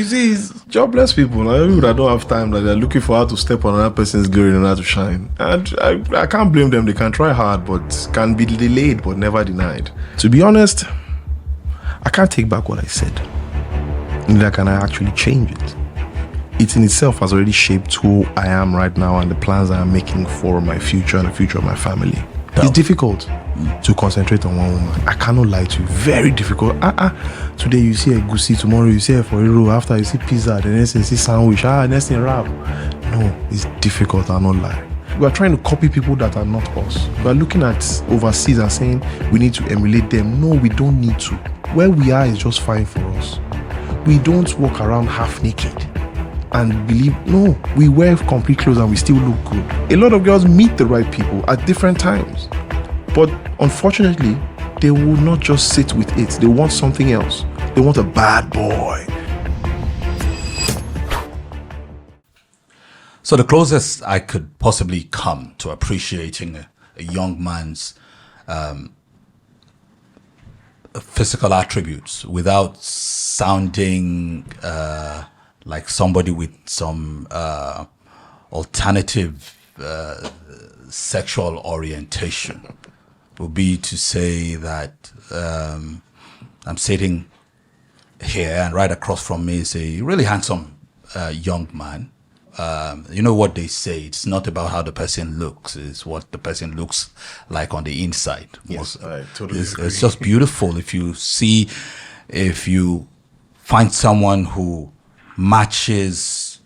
You see, it's jobless people, like, people that don't have time, that they're looking for how to step on another person's glory in order to shine. And I can't blame them. They can try hard, but can be delayed, but never denied. To be honest, I can't take back what I said. Neither can I actually change it. It in itself has already shaped who I am right now and the plans I am making for my future and the future of my family. It's difficult to concentrate on one woman. I cannot lie to you. Very difficult. Today you see a goosey, tomorrow you see a foriro, after you see pizza, the next you see sandwich, next thing wrap. No, it's difficult, I'll not lie. We are trying to copy people that are not us. We are looking at overseas and saying we need to emulate them. No, we don't need to. Where we are is just fine for us. We don't walk around half naked and believe, no, we wear complete clothes and we still look good. A lot of girls meet the right people at different times, but unfortunately, they will not just sit with it. They want something else. They want a bad boy. So the closest I could possibly come to appreciating a young man's physical attributes without sounding like somebody with some alternative sexual orientation would be to say that I'm sitting here and right across from me is a really handsome young man. You know what they say, it's not about how the person looks, it's what the person looks like on the inside. Yes, I totally agree. It's just beautiful if you find someone who matches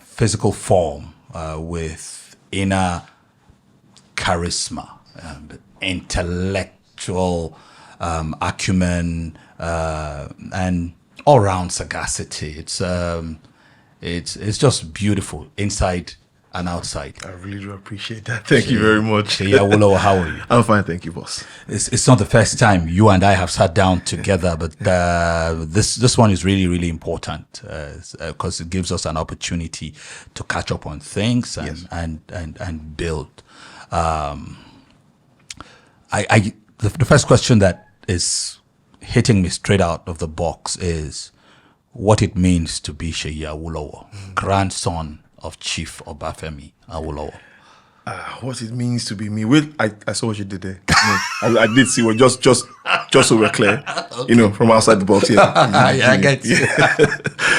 physical form with inner charisma, intellectual acumen, and all-round sagacity. It's just beautiful inside and outside. I really do appreciate that. Thank you very much. Seyi Awolowo, how are you? I'm fine, thank you, boss. It's not the first time you and I have sat down together, but this one is really, really important because it gives us an opportunity to catch up on things and build. The first question that is hitting me straight out of the box is what it means to be Seyi Awolowo, grandson of Chief Obafemi Awolowo. What it means to be me. Well, I saw what you did there. I did see what just so we're clear. Okay. From outside the box. Yeah, I get you.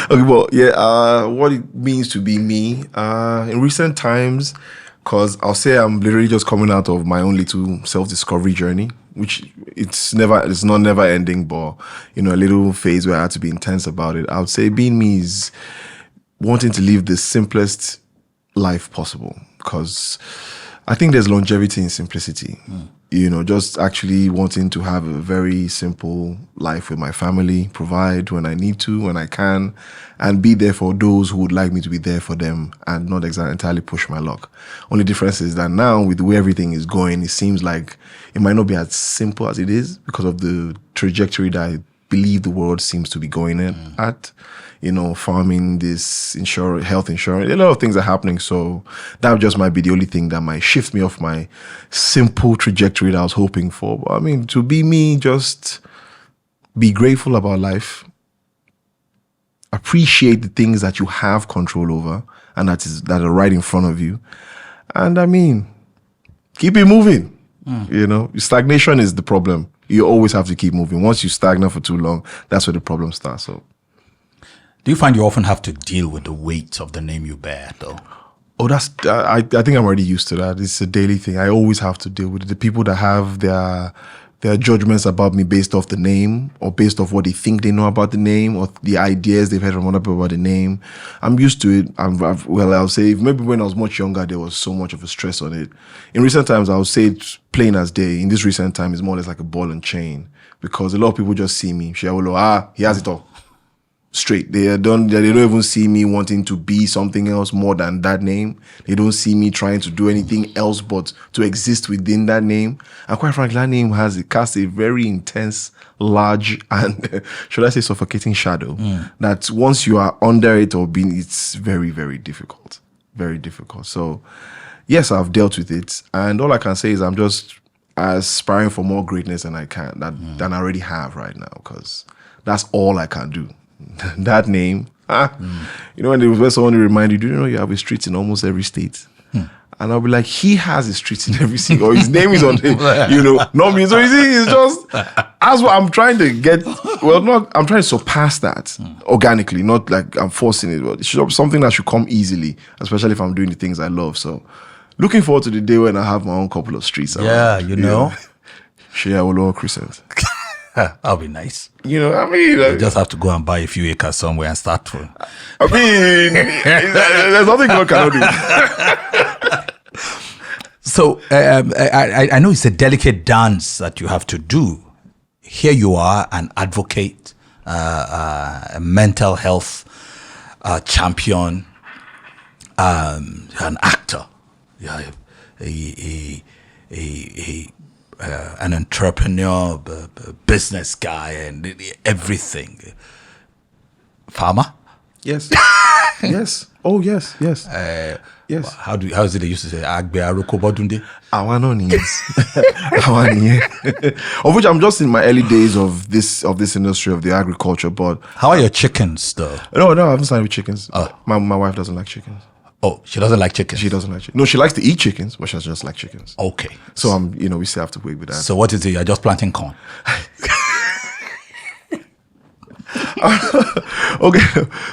Okay, well, yeah. What it means to be me. In recent times, because I'll say I'm literally just coming out of my own little self-discovery journey, which it's not never ending, but a little phase where I had to be intense about it. I would say being me is wanting to live the simplest life possible, because I think there's longevity in simplicity. Just actually wanting to have a very simple life with my family, provide when I need to, when I can, and be there for those who would like me to be there for them and not entirely push my luck. Only difference is that now, with the way everything is going, it seems like it might not be as simple as it is because of the trajectory that I believe the world seems to be going at. Farming, this health insurance, a lot of things are happening. So that just might be the only thing that might shift me off my simple trajectory that I was hoping for. But I mean, to be me, just be grateful about life, appreciate the things that you have control over and that are right in front of you. And I mean, keep it moving. Stagnation is the problem. You always have to keep moving. Once you stagnate for too long, that's where the problem starts. So, do you find you often have to deal with the weight of the name you bear, though? Oh, I think I'm already used to that. It's a daily thing. I always have to deal with it. The people that have their judgments about me based off the name or based off what they think they know about the name or the ideas they've heard from other people about the name. I'm used to it. I'll say maybe when I was much younger, there was so much of a stress on it. In recent times, I would say it's plain as day. In this recent time, it's more or less like a ball and chain because a lot of people just see me. Seyi Awolowo, he has it all. Straight. They don't even see me wanting to be something else more than that name. They don't see me trying to do anything else but to exist within that name. And quite frankly, that name casts a very intense, large, and should I say suffocating shadow that once you are under it or being, it's very, very difficult. Very difficult. So yes, I've dealt with it. And all I can say is I'm just aspiring for more greatness than I already have right now, because that's all I can do. that name. You know, when there was someone to remind you, do you know you have a street in almost every state? And I'll be like, he has a street in every single, or his name is on it, you know, not me. So you see, it's just, as what I'm trying to get, I'm trying to surpass that organically, not like I'm forcing it, but it should be something that should come easily, especially if I'm doing the things I love. So looking forward to the day when I have my own couple of streets. Around, you know. Seyi Awolowo Crescent. That'll be nice. You know, I mean, you just have to go and buy a few acres somewhere and start from. I mean, there's nothing God cannot do. So I know it's a delicate dance that you have to do. Here you are, an advocate, a mental health champion, an actor, an entrepreneur, business guy, and everything. Farmer? Yes. Yes. Oh, yes. Yes. Yes. How is it they used to say? Agbe aroko bodunde. Of which I'm just in my early days of this industry of the agriculture. But how are your chickens though? No, I haven't started with chickens. My wife doesn't like chickens. Oh, she doesn't like chickens. She doesn't like chickens. No, she likes to eat chickens, but she doesn't just like chickens. Okay. So we still have to wait with that. So what is it? You're just planting corn. Okay,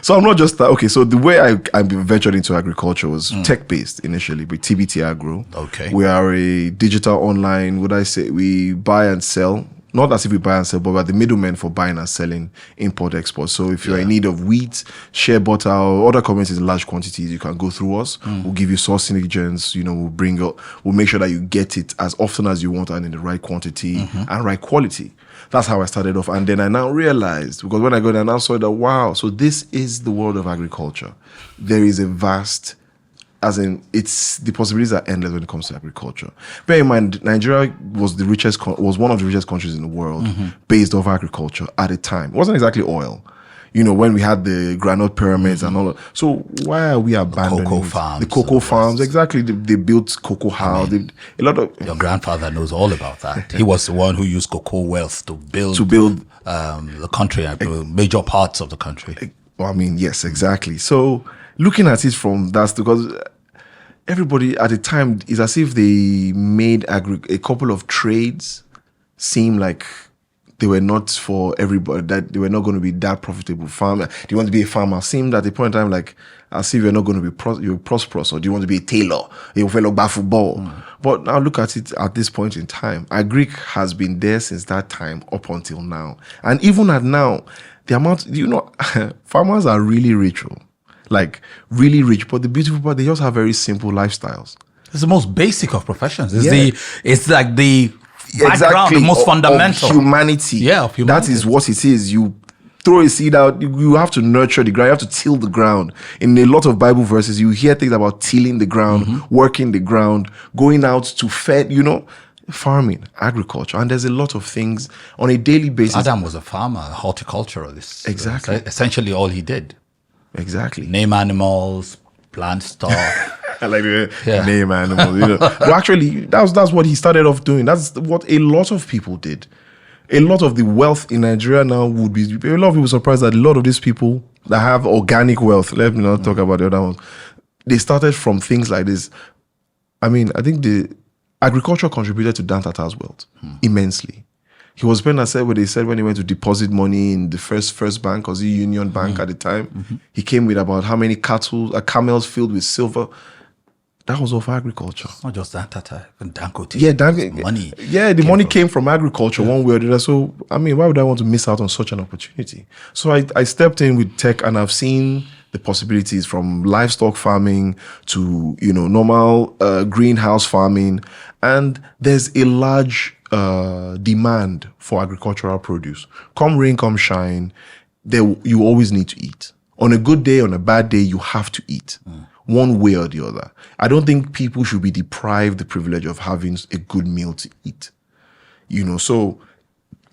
so I'm not just that. Okay, so the way I ventured into agriculture was tech-based initially with TBT Agro. Okay. We are a digital online, we buy and sell. Not as if we buy and sell, but we're the middlemen for buying and selling import-export. So if you're in need of wheat, shea butter, or other commodities in large quantities, you can go through us. We'll give you sourcing agents, we'll make sure that you get it as often as you want and in the right quantity and right quality. That's how I started off. And then I now realized, because when I go there, I now saw that, wow, so this is the world of agriculture. There is a vast, the possibilities are endless when it comes to agriculture. Bear in mind, Nigeria was one of the richest countries in the world based off agriculture at the time. It wasn't exactly oil. When we had the granite pyramids and all that. So why are we abandoning the cocoa farms? Exactly. They built cocoa house. Your grandfather knows all about that. He was the one who used cocoa wealth to build the country, major parts of the country. Well, I mean, yes, exactly. So looking at it from that, because everybody at the time, is as if they made a couple of trades seem like they were not for everybody, that they were not going to be that profitable. Farmer, do you want to be a farmer? Seemed at the point in time like as if you're not going to be you're prosperous, or do you want to be a tailor? You fellow football. But now look at it at this point in time. Agric has been there since that time up until now. And even at now, the amount, farmers are really rich. Like really rich. But the beautiful part, they just have very simple lifestyles. It's the most basic of professions. It's like the background, the most fundamental of humanity. Yeah, of humanity. That is what it is. You throw a seed out, you have to nurture the ground, you have to till the ground. In a lot of Bible verses, you hear things about tilling the ground, working the ground, going out to fed, farming, agriculture. And there's a lot of things on a daily basis. Adam was a farmer, a horticulturalist. Exactly. Essentially all he did. Exactly. Name animals, plant stuff. I like the name animals. But actually, that's what he started off doing. That's what a lot of people did. A lot of the wealth in Nigeria now would be. A lot of people surprised that a lot of these people that have organic wealth. Let me not talk about the other ones. They started from things like this. I mean, I think the agriculture contributed to Dan Tata's wealth immensely. He was when they said when he went to deposit money in the first bank, was the Union Bank at the time, he came with about how many camels filled with silver. That was all for agriculture. It's not just that, even Dangote. Yeah, money. Yeah, the money came from agriculture one way or the other. So, I mean, why would I want to miss out on such an opportunity? So I stepped in with tech, and I've seen the possibilities from livestock farming to, normal greenhouse farming. And there's a large demand for agricultural produce. Come rain, come shine, you always need to eat. On a good day, on a bad day, you have to eat. One way or the other. I don't think people should be deprived the privilege of having a good meal to eat. So,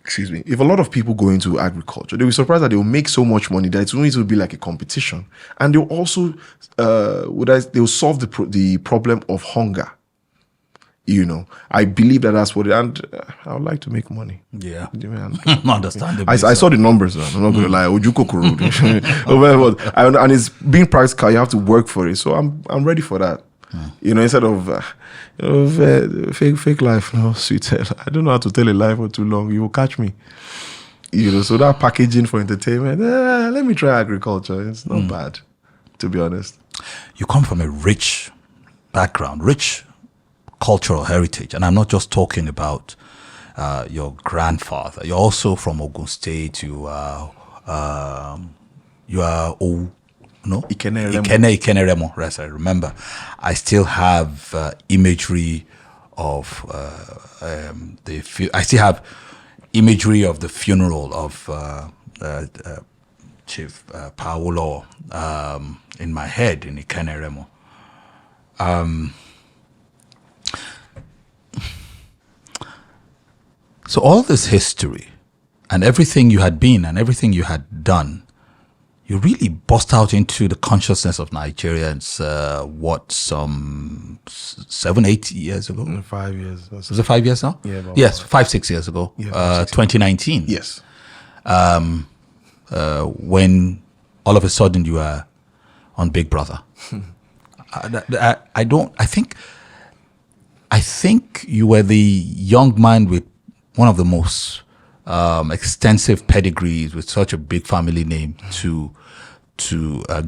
excuse me, if a lot of people go into agriculture, they'll be surprised that they'll make so much money that it's going to be like a competition. And they'll also, they'll solve the problem of hunger. I believe that that's what it, and I would like to make money. Yeah. Man. Understandably. I saw the numbers, man. I'm not going to lie. And it's being practical. You have to work for it. So I'm ready for that. Instead of fake life, no, sweet. I don't know how to tell a lie for too long. You will catch me. So that packaging for entertainment, let me try agriculture. It's not bad, to be honest. You come from a rich background, rich cultural heritage, and I'm not just talking about your grandfather. You're also from Ogun State. You are Ikene Remo. Yes, I remember. I still have imagery of the funeral of Chief Paolo in my head in Ikene Remo. So all this history and everything you had been and everything you had done, you really bust out into the consciousness of Nigerians, some 7-8 years ago? 5 years. Was it 5 years now? Yeah. Yes, 5-6 years ago. Yeah, 2019. Yes. When all of a sudden you are on Big Brother. I think you were the young man with one of the most extensive pedigrees, with such a big family name to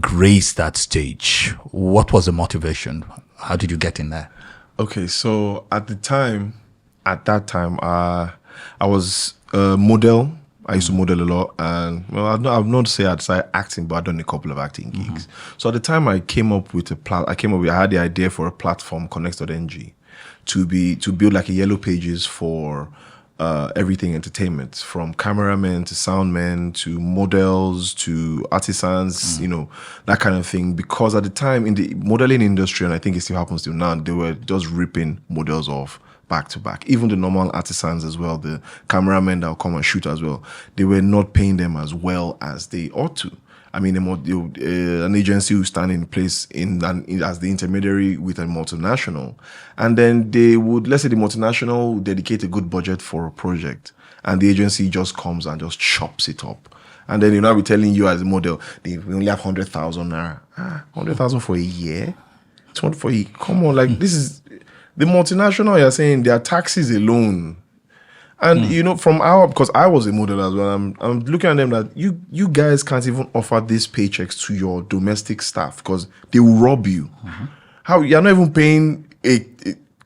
grace that stage. What was the motivation? How did you get in there? Okay, so at that time, I was a model. I used to model a lot, and I've not say I'd say acting, but I've done a couple of acting gigs. So at the time, I had the idea for a platform, Connect.ng, to build like a yellow pages for everything entertainment, from cameramen to soundmen to models to artisans, that kind of thing. Because at the time in the modeling industry, and I think it still happens till now, they were just ripping models off back to back. Even the normal artisans as well, the cameramen that will come and shoot as well, they were not paying them as well as they ought to. I mean, an agency will stand in place as the intermediary with a multinational, and then let's say the multinational would dedicate a good budget for a project, and the agency just comes and just chops it up. And then I'll be telling you as a model, we only have 100,000 naira. 100,000 for a year? 20 for a year? Come on, like this is the multinational. You're saying their taxes alone. And because I was a model as well, I'm looking at them that you guys can't even offer these paychecks to your domestic staff because they will rob you. How you're not even paying a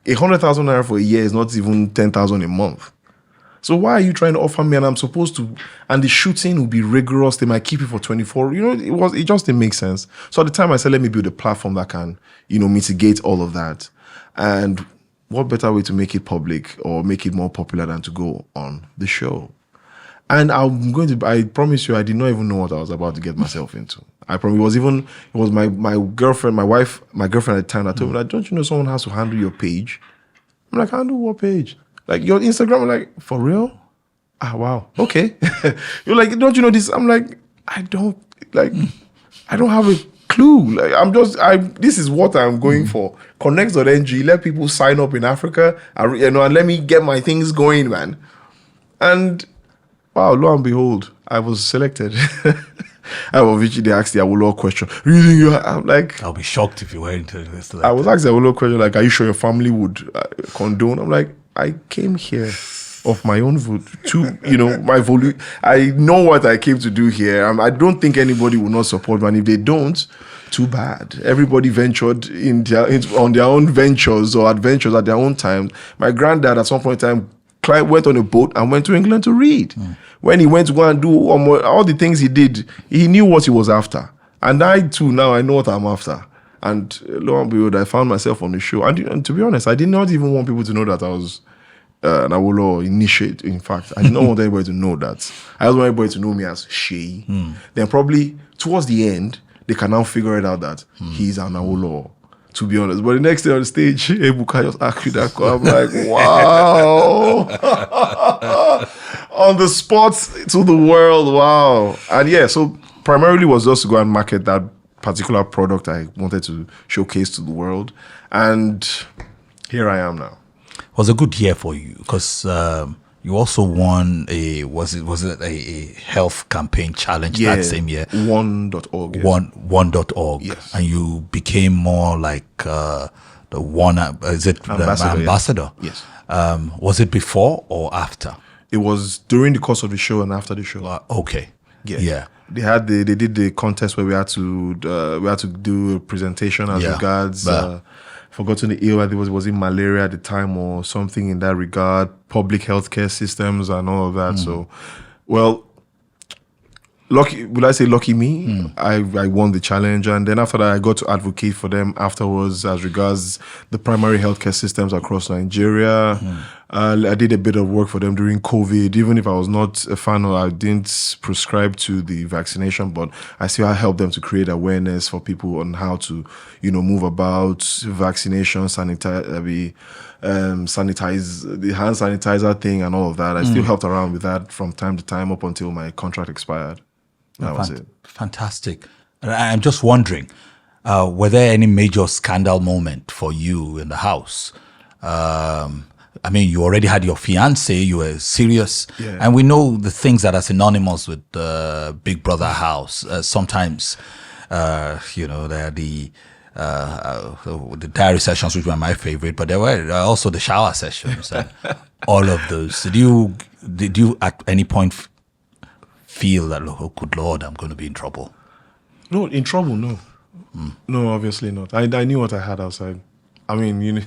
100,000 naira for a year is not even 10,000 a month. So why are you trying to offer me? And I'm supposed to, and the shooting will be rigorous. They might keep it for 24. It just didn't make sense. So at the time I said, let me build a platform that can, mitigate all of that. And what better way to make it public or make it more popular than to go on the show? And I promise you, I did not even know what I was about to get myself into. I promise it was my girlfriend, my girlfriend at the time that told me, like, don't you know someone has to handle your page? I'm like, handle what page? Like your Instagram? I'm like, for real? Ah, wow. Okay. You're like, don't you know this? I'm like, I don't have a clue. Like this is what I'm going for. Connect.ng, let people sign up in Africa, and let me get my things going, man. And wow, lo and behold, I was selected. I was literally, they asked the Awolowo question. Really? I'm like, I'll be shocked if you were into this. I was asked the Awolowo question, like, are you sure your family would condone? I'm like, I came here of my own vote to, my volume. I know what I came to do here. I don't think anybody will not support me. And if they don't, too bad. Everybody ventured on their own ventures or adventures at their own time. My granddad, at some point in time, went on a boat and went to England to read. When he went to go and do all the things he did, he knew what he was after. And I too, now I know what I'm after. And lo and behold, I found myself on the show. And to be honest, I did not even want people to know that I was an Awolowo initiate. In fact, I did not want anybody to know that. I just want everybody to know me as Seyi. Then probably towards the end, they can now figure it out that he's an Awolowo, to be honest. But the next day on the stage, Ebuka just asked me that. I'm like, wow. On the spot to the world, wow. And yeah, so primarily was just to go and market that particular product I wanted to showcase to the world. And here I am now. was a good year for you because you also won was it a health campaign challenge that same year? One.org. Yes. One.org. Yes. And you became more like the one. Is it Ambassador, the ambassador? Yes. Was it before or after? It was during the course of the show and after the show. Okay. Yeah. They did the contest where we had to do a presentation as regards forgotten the ill. I think was it malaria at the time or something in that regard, public healthcare systems and all of that. So, well, lucky, would I say lucky me? I won the challenge, and then after that I got to advocate for them afterwards as regards the primary healthcare systems across Nigeria. I did a bit of work for them during COVID, even if I was not a fan or I didn't prescribe to the vaccination, but I still helped them to create awareness for people on how to, move about vaccination, sanitize the hand sanitizer thing and all of that. I still helped around with that from time to time up until my contract expired. That was it. Fantastic. I'm just wondering, were there any major scandal moment for you in the house? I mean, you already had your fiance, you were serious, and we know the things that are synonymous with Big Brother house. Sometimes, there are the diary sessions, which were my favorite, but there were also the shower sessions and all of those. Did you at any point feel that, oh, good Lord, I'm going to be in trouble? No, in trouble, no. No, obviously not. I knew what I had outside. I mean,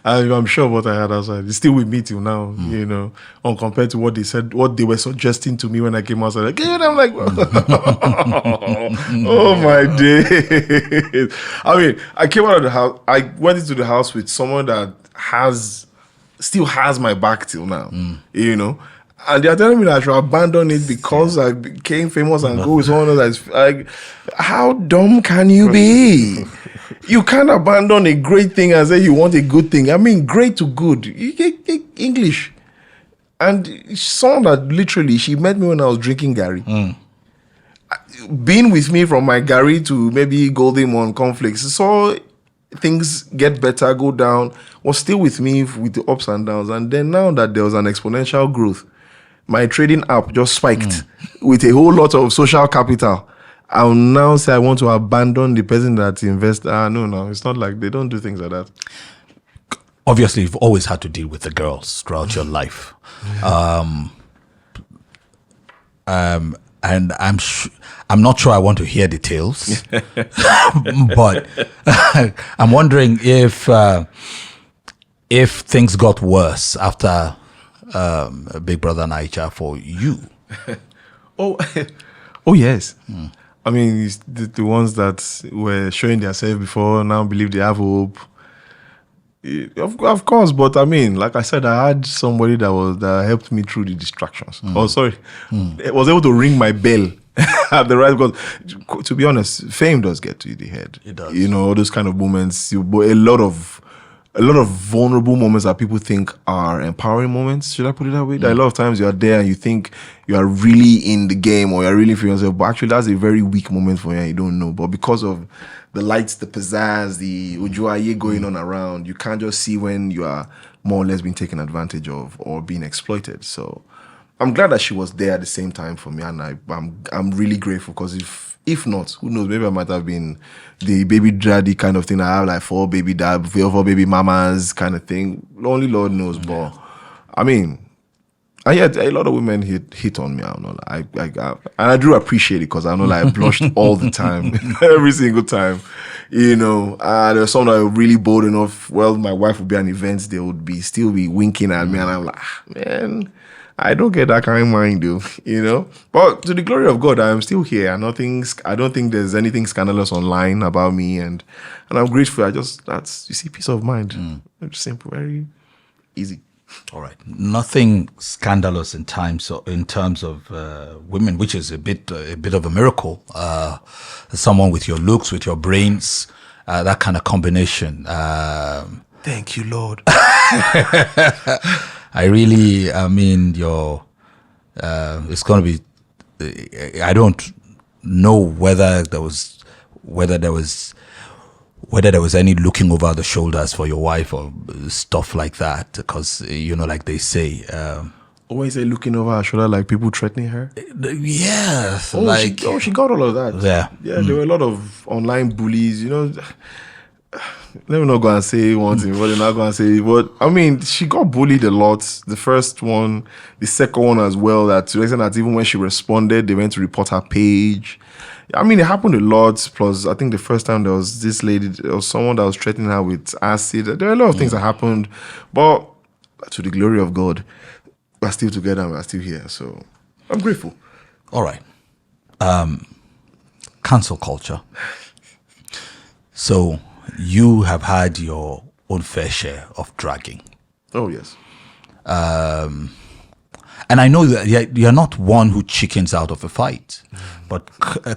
I'm sure what I had outside is still with me till now, on compared to what they said, what they were suggesting to me when I came outside. I'm like, oh my days. I mean, I came out of the house, I went into the house with someone that still has my back till now, And they're telling me that I should abandon it because I became famous and go with someone that's like, how dumb can you be? You can't abandon a great thing and say you want a good thing. I mean, great to good. You get English. And someone that literally, she met me when I was drinking Gary. Being with me from my Gary to maybe Golden One conflicts, so things get better, go down, was still with me with the ups and downs. And then now that there was an exponential growth, my trading app just spiked with a whole lot of social capital. I'll now say I want to abandon the person that invests. No, it's not like they don't do things like that. Obviously, you've always had to deal with the girls throughout your life. And I'm not sure I want to hear details, but I'm wondering if things got worse after Big Brother Naija for you. Oh yes. I mean, it's the ones that were showing themselves before now believe they have hope. Of course, but I mean, like I said, I had somebody that helped me through the distractions. It was able to ring my bell at the right, because to be honest, fame does get to the head. It does. All those kind of moments. A lot of vulnerable moments that people think are empowering moments. Should I put it that way? That a lot of times you are there and you think you are really in the game or you're really feeling yourself, but actually that's a very weak moment for you and you don't know. But because of the lights, the pizzazz, the ujuaye going on around, you can't just see when you are more or less being taken advantage of or being exploited. So I'm glad that she was there at the same time for me, and I'm really grateful, because if not, who knows, maybe I might have been the baby daddy kind of thing. I have like four baby mamas kind of thing. Only Lord knows, but I mean, and yet a lot of women hit on me. I don't know, and I do appreciate it, because I know like I blushed all the time, every single time. There was some that were really bold enough. Well, my wife would be at an event, they would still be winking at me, and I'm like, man, I don't get that kind of mind, though, But to the glory of God, I am still here. I don't think there's anything scandalous online about me, and I'm grateful. That's peace of mind. It's simple, very easy. All right, nothing scandalous in terms of women, which is a bit of a miracle. Someone with your looks, with your brains, that kind of combination. Thank you, Lord. I mean, it's going to be, I don't know whether there was whether there was any looking over the shoulders for your wife or stuff like that, because like they say, Always say looking over her shoulder, like people threatening her. yes, She got all of that. Yeah. There were a lot of online bullies. Let me not go and say one thing, but they're not going to say. But I mean, she got bullied a lot. The first one, the second one as well. That to the extent that even when she responded, they went to report her page. I mean, it happened a lot. Plus, I think the first time there was this lady, there was someone that was threatening her with acid. There are a lot of things that happened, but to the glory of God, we're still together and we're still here. So I'm grateful. All right. Cancel culture. So you have had your own fair share of dragging. Oh, yes. And I know that you're not one who chickens out of a fight, but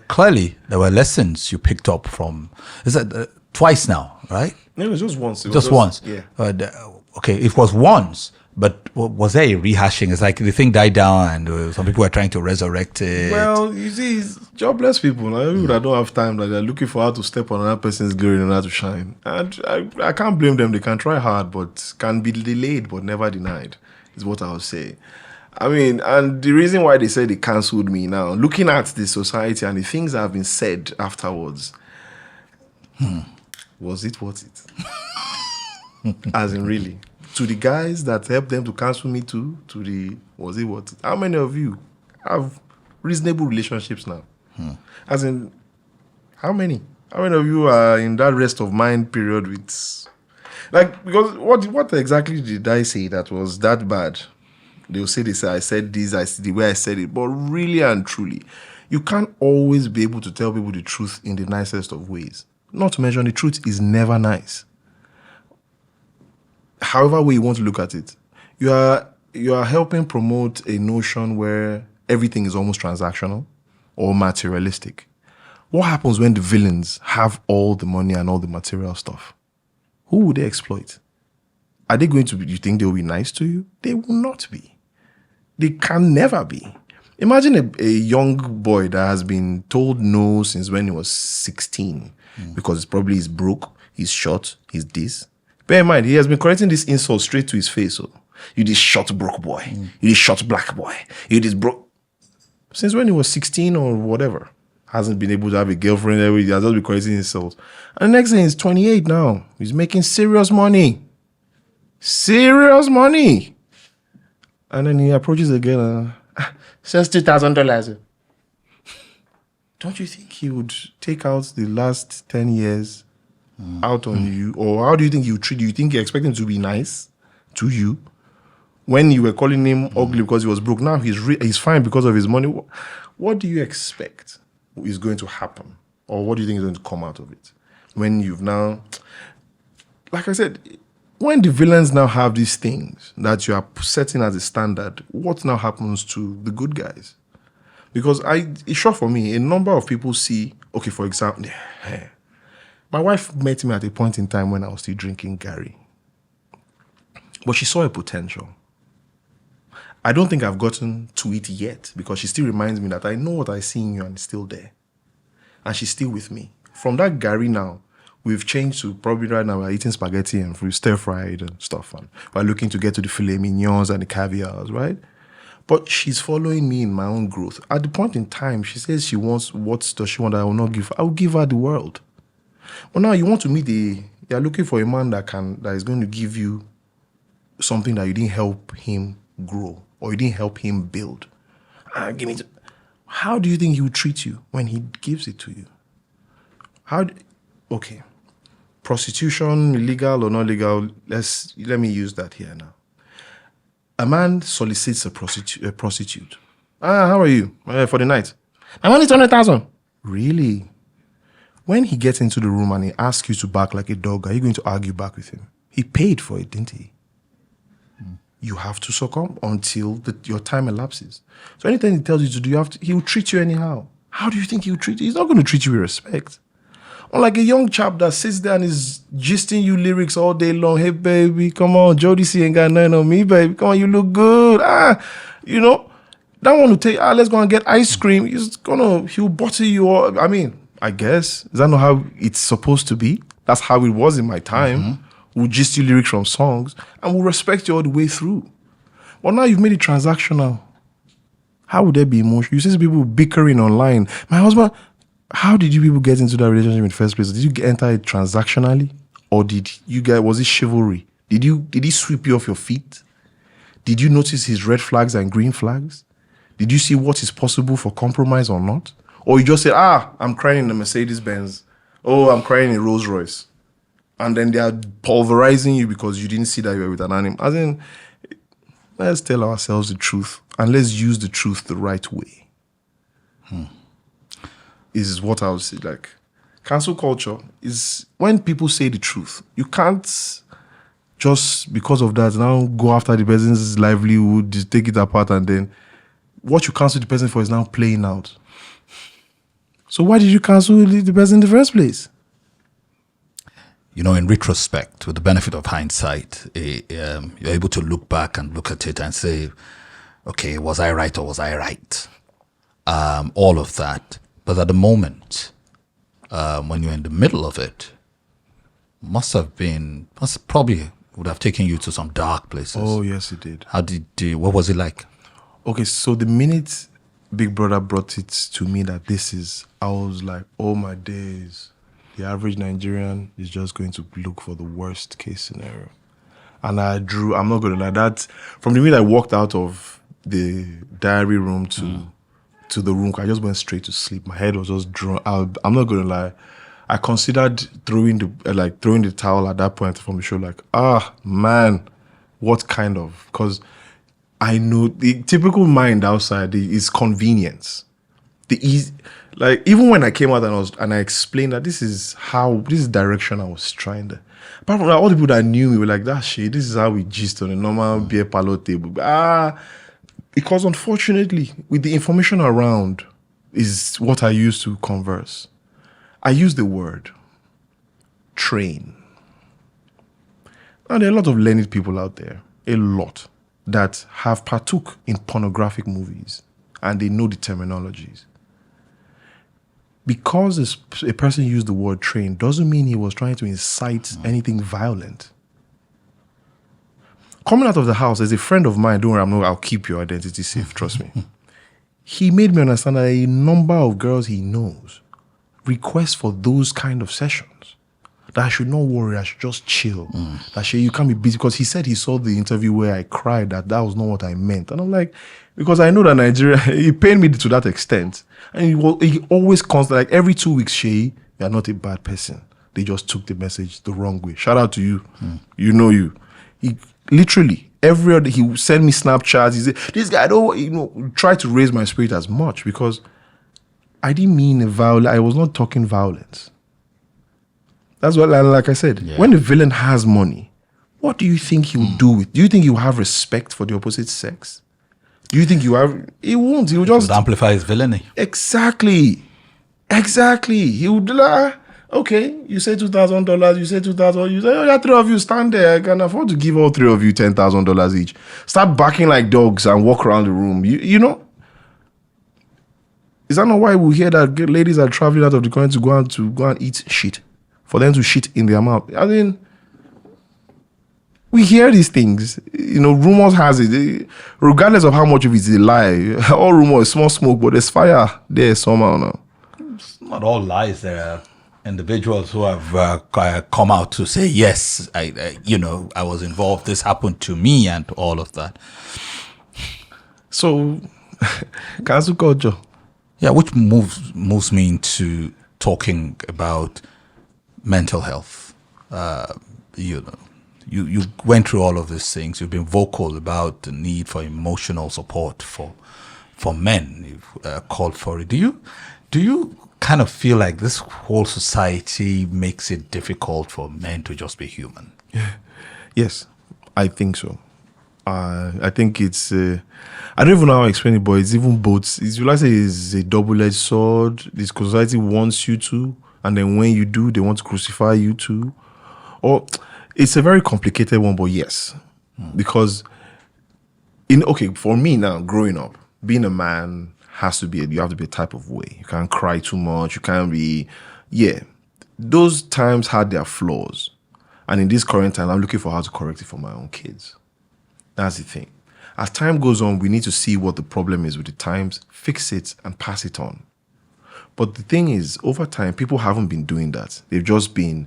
clearly there were lessons you picked up from. Is that twice now, right? No, it was just once. Just once. Yeah. Okay, it was once, but was there a rehashing? It's like the thing died down, and some people were trying to resurrect it. Well, you see, it's jobless people. People that don't have time, they're looking for how to step on another person's glory and how to shine. And I can't blame them. They can try hard, but can be delayed, but never denied, is what I would say. I mean, and the reason why they say they cancelled me now, looking at the society and the things that have been said afterwards, was it worth it? As in, really? To the guys that helped them to cancel me too, was it worth it? How many of you have reasonable relationships now? As in, how many? How many of you are in that rest of mind period with, because what exactly did I say that was that bad? They'll say I said this, the way I said it, but really and truly, you can't always be able to tell people the truth in the nicest of ways. Not to mention, the truth is never nice. However way you want to look at it, you are helping promote a notion where everything is almost transactional or materialistic. What happens when the villains have all the money and all the material stuff? Who would they exploit? Are they going to be, you think they will be nice to you? They will not be. They can never be. Imagine a young boy that has been told no since when he was 16 because it's probably he's broke, he's short, he's this. Bear in mind, he has been correcting this insult straight to his face. So, you this short broke boy, you this short black boy, you this broke. Since when he was 16 or whatever, hasn't been able to have a girlfriend, he has just been correcting insults. And the next thing, he's 28 now. He's making serious money. Serious money. And then he approaches a girl and says $2,000. Don't you think he would take out the last 10 years out on you? Or how do you think he would treat you? You think you expect him to be nice to you? When you were calling him ugly because he was broke, now he's fine because of his money. What do you expect is going to happen? Or what do you think is going to come out of it? When you've now, like I said, when the villains now have these things that you are setting as a standard, what now happens to the good guys? Because it's sure for me, a number of people see, okay, for example, my wife met me at a point in time when I was still drinking Gary. But she saw a potential. I don't think I've gotten to it yet because she still reminds me that I know what I see in you and it's still there. And she's still with me. From that Gary now, we've changed to probably right now we're eating spaghetti and stir-fried and stuff. And we're looking to get to the filet mignons and the caviars, right? But she's following me in my own growth. At the point in time, she says she wants, what does she want that I will not give her? I will give her the world. But now you want to meet you're looking for a man that is going to give you something that you didn't help him grow or you didn't help him build. How do you think he will treat you when he gives it to you? Okay. Prostitution, illegal or not legal, let me use that here now. A man solicits a prostitute. How are you? For the night. My money is 100,000. Really? When he gets into the room and he asks you to bark like a dog, are you going to argue back with him? He paid for it, didn't he? You have to succumb until your time elapses. So anything he tells you to do, he will treat you anyhow. How do you think he will treat you? He's not going to treat you with respect. Unlike a young chap that sits there and is gisting you lyrics all day long. Hey, baby, come on. Jody C ain't got nothing on me, baby. Come on, you look good. That one will tell you, let's go and get ice cream. He'll bottle you all. I mean, I guess. Is that not how it's supposed to be? That's how it was in my time. We'll gist you lyrics from songs and we'll respect you all the way through. But now you've made it transactional. How would there be emotion? You see people bickering online. My husband, how did you people get into that relationship in the first place? Did you enter it transactionally? Or was it chivalry? Did he sweep you off your feet? Did you notice his red flags and green flags? Did you see what is possible for compromise or not? Or you just say, I'm crying in a Mercedes-Benz. Oh, I'm crying in a Rolls Royce. And then they are pulverizing you because you didn't see that you were with an animal. As in, let's tell ourselves the truth and let's use the truth the right way. Is what I would say. Like, cancel culture is when people say the truth. You can't just because of that now go after the person's livelihood, just take it apart, and then what you cancel the person for is now playing out. So why did you cancel the person in the first place? You know, in retrospect, with the benefit of hindsight, you're able to look back and look at it and say, okay, was I right or was I right? All of that. But at the moment, when you're in the middle of it, probably would have taken you to some dark places. Oh, yes, it did. What was it like? Okay, so the minute Big Brother brought it to me that I was like, oh my days. The average Nigerian is just going to look for the worst case scenario. And I'm not going to lie, that from the minute I walked out of the diary room to the room, I just went straight to sleep. My head was just drawn. I'm not going to lie. I considered throwing the towel at that point from the show, like, man, what kind of, because I know the typical mind outside is convenience. Like even when I came out and I explained that this is direction I was trying to. Apart from that, all the people that knew me were like, that shit, this is how we gist on a normal beer parlor table. Because unfortunately, with the information around is what I use to converse. I use the word train. Now there are a lot of learned people out there, a lot, that have partook in pornographic movies and they know the terminologies. Because a person used the word train doesn't mean he was trying to incite anything violent. Coming out of the house, as a friend of mine, don't worry, I'll keep your identity safe, trust me. He made me understand that a number of girls he knows request for those kind of sessions. That I should not worry, I should just chill. That you can't be busy. Because he said he saw the interview where I cried that was not what I meant. And I'm like, because I know that Nigeria, he pained me to that extent. And he always constant, like every 2 weeks, Seyi, you're not a bad person. They just took the message the wrong way. Shout out to you. You know you. He literally, every other, he would send me Snapchats. He said, this guy, try to raise my spirit as much because I didn't mean I was not talking violence. That's what, like I said, when the villain has money, what do you think he will do with? Do you think he will have respect for the opposite sex? Do you think he won't. He will just amplify his villainy. Exactly. He would like, okay, you say $2,000, you say $2,000, you say, oh yeah, three of you stand there. I can afford to give all three of you $10,000 each. Start barking like dogs and walk around the room. You know. Is that not why we hear that ladies are traveling out of the country to go and eat shit? For them to shit in their mouth. I mean, we hear these things. Rumors has it. Regardless of how much of it is a lie, all rumors, small smoke, but there's fire there somehow now. It's not all lies. There are individuals who have come out to say, yes, I was involved. This happened to me and all of that. So, cancel culture. Yeah, which moves me into talking about mental health. You went through all of these things. You've been vocal about the need for emotional support for men. You've called for it. Do you kind of feel like this whole society makes it difficult for men to just be human? Yes, I think so. I think it's I don't even know how to explain it, but it's even both. It's a double-edged sword. This society wants you to, and then when you do, they want to crucify you too. Or it's a very complicated one, but yes. Because for me now, growing up, being a man you have to be a type of way. You can't cry too much. You can't be those times had their flaws. And in this current time, I'm looking for how to correct it for my own kids. That's the thing. As time goes on, we need to see what the problem is with the times, fix it, and pass it on. But the thing is, over time, people haven't been doing that. They've just been,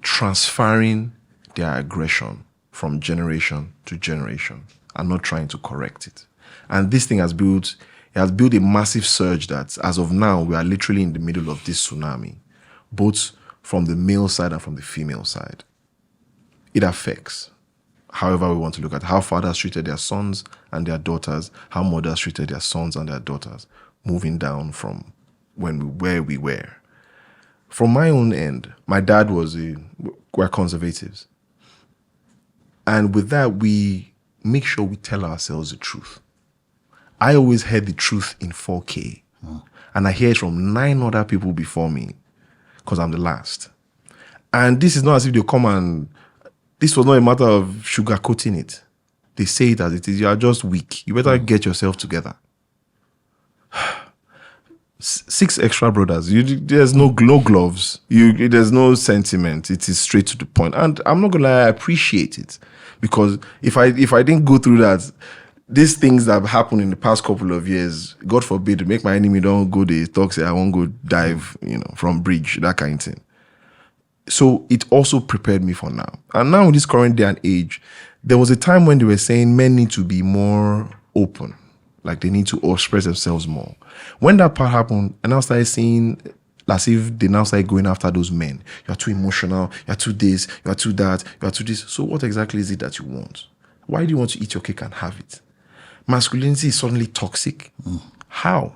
transferring their aggression from generation to generation and not trying to correct it. And this thing has built a massive surge that, as of now, we are literally in the middle of this tsunami, both from the male side and from the female side. It affects however we want to look at how fathers treated their sons and their daughters, how mothers treated their sons and their daughters, moving down from where we were. From my own end, my dad we're conservatives. And with that, we make sure we tell ourselves the truth. I always heard the truth in 4K. And I hear it from 9 other people before me because I'm the last. And this is not as if they come and... This was not a matter of sugarcoating it. They say it as it is. You are just weak. You better get yourself together. 6 extra brothers. There's no gloves. There's no sentiment. It is straight to the point. And I'm not going to lie, I appreciate it. Because if I didn't go through that, these things that have happened in the past couple of years, God forbid, to make my enemy don't go, they talk, say, I won't go dive, from bridge, that kind of thing. So it also prepared me for now. And now in this current day and age, there was a time when they were saying men need to be more open. Like they need to express themselves more. When that part happened, I now started seeing as if they now started going after those men. You are too emotional. You are too this. You are too that. You are too this. So what exactly is it that you want? Why do you want to eat your cake and have it? Masculinity is suddenly toxic. How?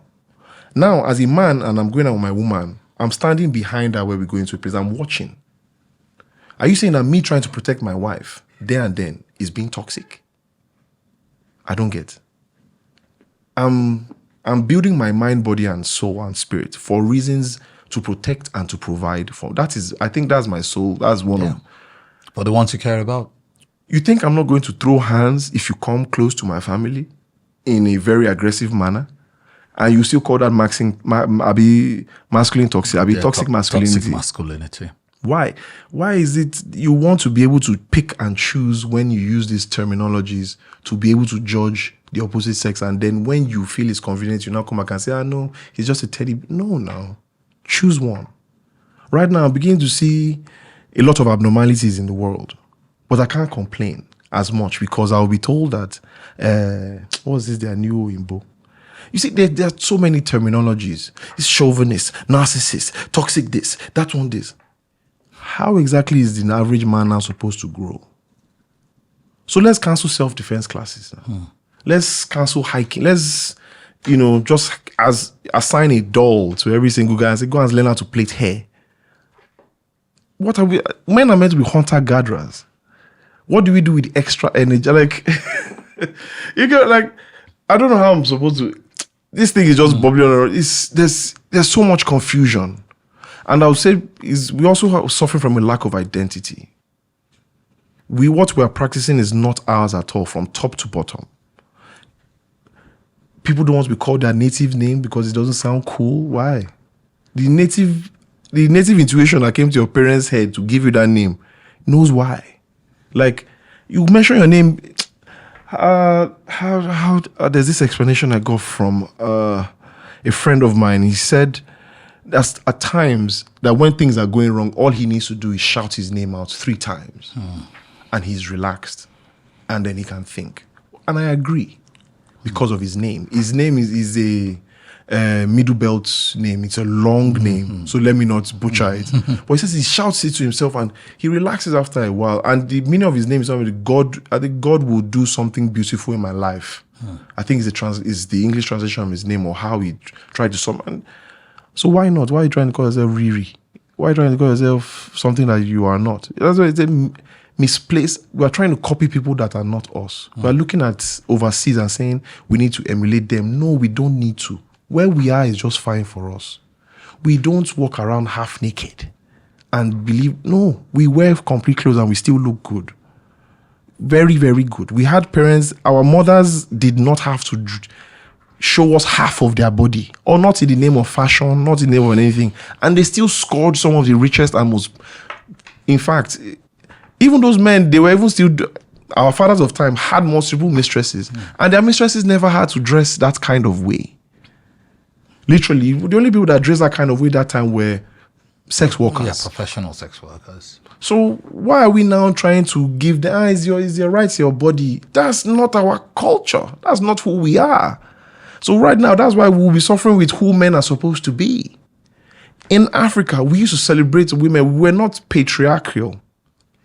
Now, as a man and I'm going out with my woman, I'm standing behind her where we're going to a place. I'm watching. Are you saying that me trying to protect my wife there and then is being toxic? I don't get. I'm building my mind, body, and soul and spirit for reasons to protect and to provide for. I think that's my soul. That's one of. For the ones you care about. You think I'm not going to throw hands if you come close to my family in a very aggressive manner? And you still call that masculine toxic? Toxic masculinity. Toxic masculinity. Why? Why is it you want to be able to pick and choose when you use these terminologies to be able to judge the opposite sex, and then when you feel it's convenient, you now come back and say, no, he's just a teddy. No, now. Choose one. Right now, I'm beginning to see a lot of abnormalities in the world, but I can't complain as much because I'll be told that, what's this, their new Imbo? You see, there are so many terminologies. It's chauvinist, narcissist, toxic this, that one this. How exactly is the average man now supposed to grow? So let's cancel self-defense classes. Let's cancel hiking. Let's, just assign a doll to every single guy and say, go and learn how to plait hair. What are we? Men are meant to be hunter-gatherers. What do we do with extra energy? Like, I don't know how I'm supposed to. This thing is just bubbling around. There's so much confusion. And I would say we also suffer from a lack of identity. What we are practicing is not ours at all, from top to bottom. People don't want to be called their native name because it doesn't sound cool. Why? The native intuition that came to your parents' head to give you that name knows why. Like, you mention your name. There's this explanation I got from a friend of mine. He said that at times that when things are going wrong, all he needs to do is shout his name out 3 times, and he's relaxed, and then he can think. And I agree because of his name. His name is a middle belt name. It's a long name, so let me not butcher it. But he says he shouts it to himself and he relaxes after a while. And the meaning of his name is something God. I think God will do something beautiful in my life. I think it's the English translation of his name, or how he tried to summon. So why not? Why are you trying to call yourself Riri? Why are you trying to call yourself something that you are not? That's why it's misplaced. We are trying to copy people that are not us. We are looking at overseas and saying we need to emulate them. No, we don't need to. Where we are is just fine for us. We don't walk around half naked and believe, no, we wear complete clothes and we still look good. Very, very good. We had parents, our mothers did not have to show us half of their body, or not in the name of fashion, not in the name of anything, and they still scored some of the richest and most. In fact, even those men, they were even still. Our fathers of time had multiple mistresses, and their mistresses never had to dress that kind of way. Literally, the only people that dressed that kind of way that time were sex workers. Yeah, professional sex workers. So why are we now trying to give the it's your rights, your body? That's not our culture. That's not who we are. So right now, that's why we'll be suffering with who men are supposed to be. In Africa, we used to celebrate women. We were not patriarchal.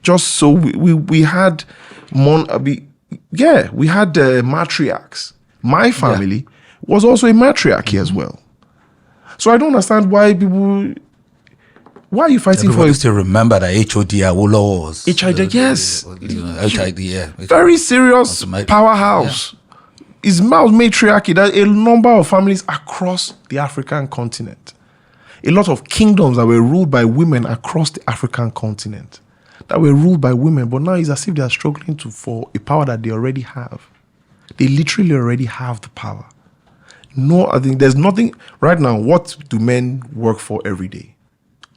Just so we had we had matriarchs. My family was also a matriarchy as well. So I don't understand why people. Why are you fighting Everybody for? still remember that HOD Awolowo was. HID, yes. HID, yeah. Very serious powerhouse. Is matriarchy. That a number of families across the African continent. A lot of kingdoms that were ruled by women across the African continent. That were ruled by women, but now it's as if they are struggling for a power that they already have. They literally already have the power. No, I think there's nothing right now. What do men work for every day?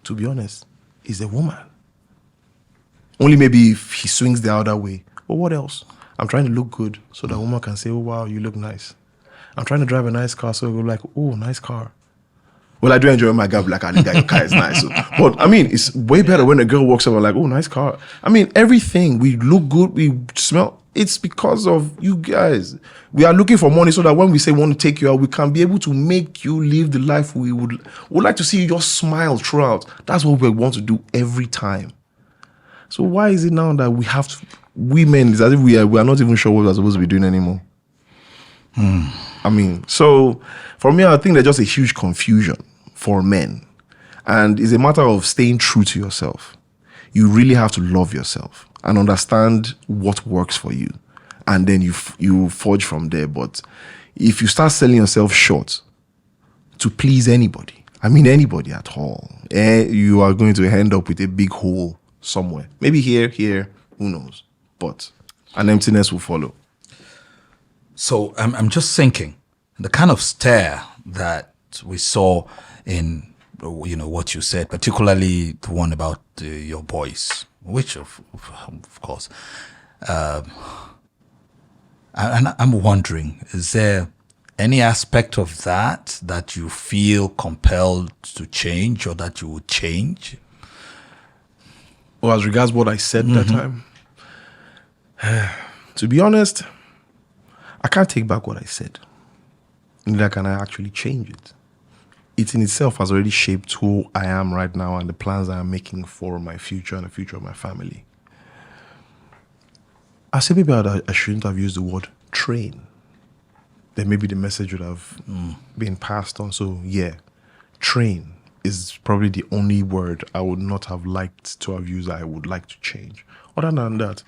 To be honest, is a woman. Only maybe if he swings the other way. But what else? I'm trying to look good so that a woman can say, oh, wow, you look nice. I'm trying to drive a nice car so they'll go like, oh, nice car. Well, I do enjoy my girl, like, I think your car is nice. So, but, I mean, it's way better when a girl walks over like, oh, nice car. I mean, everything, we look good, we smell. It's because of you guys. We are looking for money so that when we say we want to take you out, we can be able to make you live the life we would like to see you just smile throughout. That's what we want to do every time. So why is it now that we have to, women, it's as if we are not even sure what we're supposed to be doing anymore? I mean, so for me, I think there's just a huge confusion for men. And it's a matter of staying true to yourself. You really have to love yourself and understand what works for you. And then you forge from there. But if you start selling yourself short to please anybody, I mean anybody at all, you are going to end up with a big hole somewhere. Maybe here, who knows? But an emptiness will follow. So I'm just thinking, the kind of stare that we saw in, what you said, particularly the one about your boys, which of course, and I'm wondering, is there any aspect of that you feel compelled to change or that you would change? Well, as regards what I said that time, to be honest, I can't take back what I said. Neither can I actually change it. It in itself has already shaped who I am right now and the plans I am making for my future and the future of my family. I said maybe I shouldn't have used the word train. Then maybe the message would have been passed on. So yeah, train is probably the only word I would not have liked to have used. I would like to change. Other than that,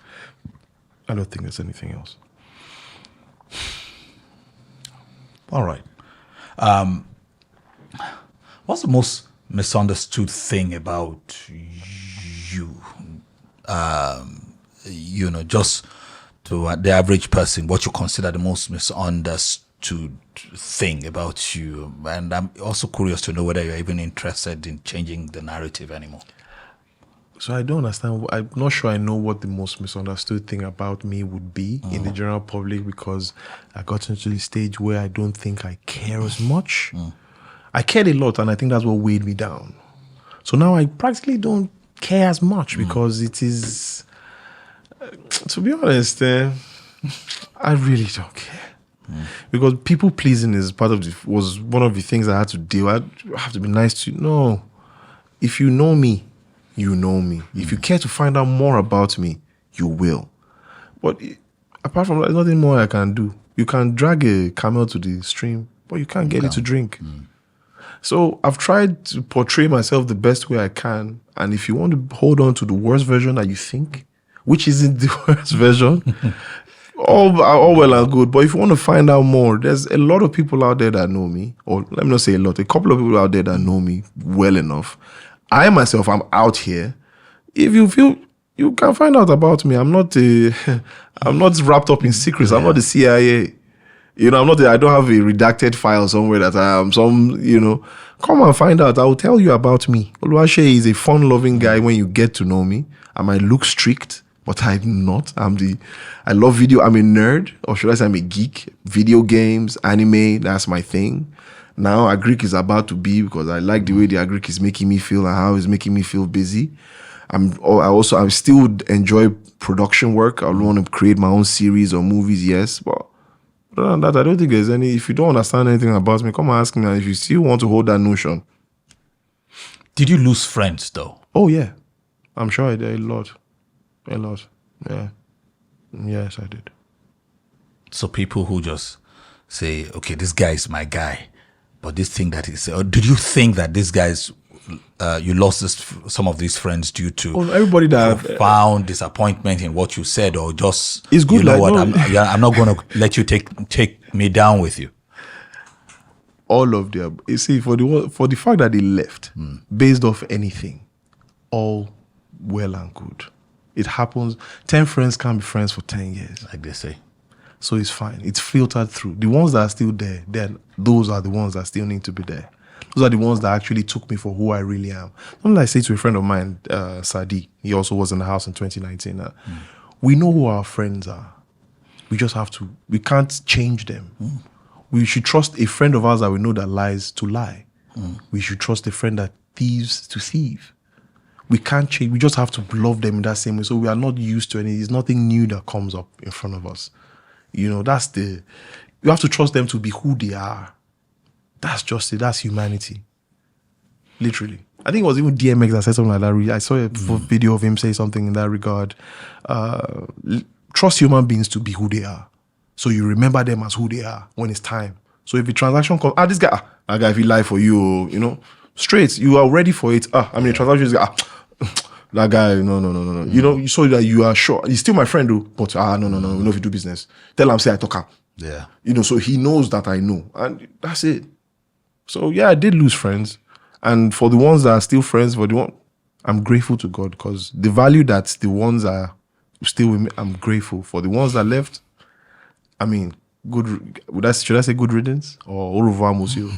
I don't think there's anything else. All right. What's the most misunderstood thing about you? Just to the average person, what you consider the most misunderstood thing about you. And I'm also curious to know whether you're even interested in changing the narrative anymore. So I don't understand. I'm not sure I know what the most misunderstood thing about me would be in the general public, because I got into the stage where I don't think I care as much. I cared a lot, and I think that's what weighed me down. So now I practically don't care as much because it is, to be honest, I really don't care. Because people pleasing is was one of the things I had to deal. I have to be nice to you. No, if you know me, you know me. If you care to find out more about me, you will. But apart from that, there's nothing more I can do. You can drag a camel to the stream, but you can't get it to drink. So I've tried to portray myself the best way I can. And if you want to hold on to the worst version that you think, which isn't the worst version, all well and good. But if you want to find out more, there's a lot of people out there that know me. Or let me not say a lot, a couple of people out there that know me well enough. I myself, I'm out here. If you feel, you can find out about me. I'm not wrapped up in secrets. I'm not the CIA. You know, I don't have a redacted file somewhere that I am come and find out. I will tell you about me. Oluwase is a fun-loving guy when you get to know me. I might look strict, but I'm not. I love video. I'm a nerd, or should I say I'm a geek. Video games, anime, that's my thing. Now, Agric is about to be, because I like the way the Agric is making me feel and how it's making me feel busy. I still enjoy production work. I want to create my own series or movies, yes. But other than that, I don't think there's any. If you don't understand anything about me, come and ask me. And if you still want to hold that notion. Did you lose friends, though? Oh, yeah. I'm sure I did a lot. A lot. Yeah. Yes, I did. So people who just say, okay, this guy is my guy. But this thing that is, or did you think that these guys, you lost some of these friends due to everybody that profound disappointment in what you said, or just, it's good, you know what, I'm not going to let you take me down with you? All of them. You see, for the fact that they left, based off anything, all well and good. It happens. 10 friends can't be friends for 10 years. Like they say. So it's fine. It's filtered through. The ones that are still there, then those are the ones that still need to be there. Those are the ones that actually took me for who I really am. Something I say to a friend of mine, Sadi, he also was in the house in 2019. We know who our friends are. We just have to, we can't change them. We should trust a friend of ours that we know that lies to lie. We should trust a friend that thieves to thieve. We can't change. We just have to love them in that same way. So we are not used to any, there's nothing new that comes up in front of us. You know, you have to trust them to be who they are. That's just it. That's humanity. Literally. I think it was even DMX that said something like that. I saw a video of him say something in that regard. Trust human beings to be who they are. So you remember them as who they are when it's time. So if a transaction comes, this guy, that guy, if he lie for you, straight, you are ready for it. A transaction is, that guy, no. You know, so that you are sure. He's still my friend, though. But, no. We know if you do business. Tell him, say I talk him. Yeah. So he knows that I know. And that's it. So, yeah, I did lose friends. And for the ones that are still friends, I'm grateful to God, because the value that the ones are still with me, I'm grateful. For the ones that left, should I say good riddance? Or au revoir, monsieur?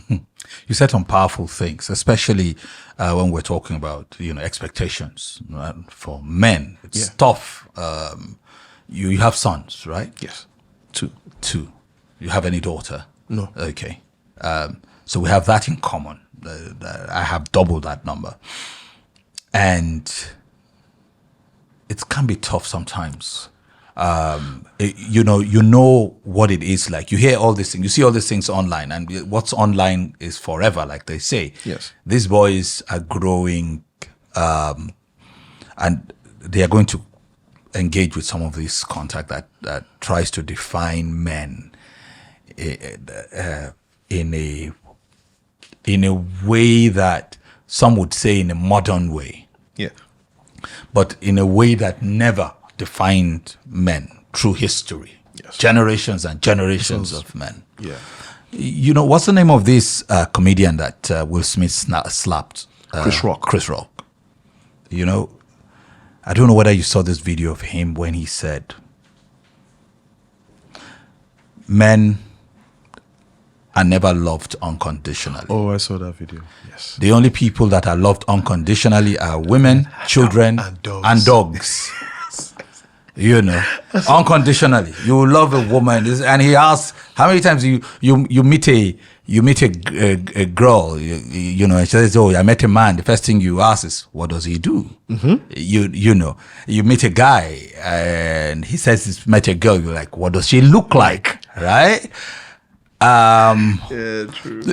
You said some powerful things, especially when we're talking about, expectations, right? For men. It's tough. You have sons, right? Yes. Two. You have any daughter? No. Okay. So we have that in common. I have double that number. And it can be tough sometimes. You know what it is like. You hear all these things, you see all these things online, and what's online is forever, like they say. Yes. These boys are growing, and they are going to engage with some of this contact that tries to define men in a way that some would say in a modern way. Yeah. But in a way that never defined men through history. Yes. Generations and generations of men. Yeah. What's the name of this comedian that Will Smith slapped? Chris Rock. Chris Rock. I don't know whether you saw this video of him when he said, men are never loved unconditionally. Oh, I saw that video. Yes. The only people that are loved unconditionally are women, children, and dogs. Unconditionally. You love a woman, and he asks how many times you meet a girl, and she says, "Oh, I met a man." The first thing you ask is, "What does he do?" You meet a guy, and he says he's met a girl. You're like, "What does she look like?" Right? Yeah, true.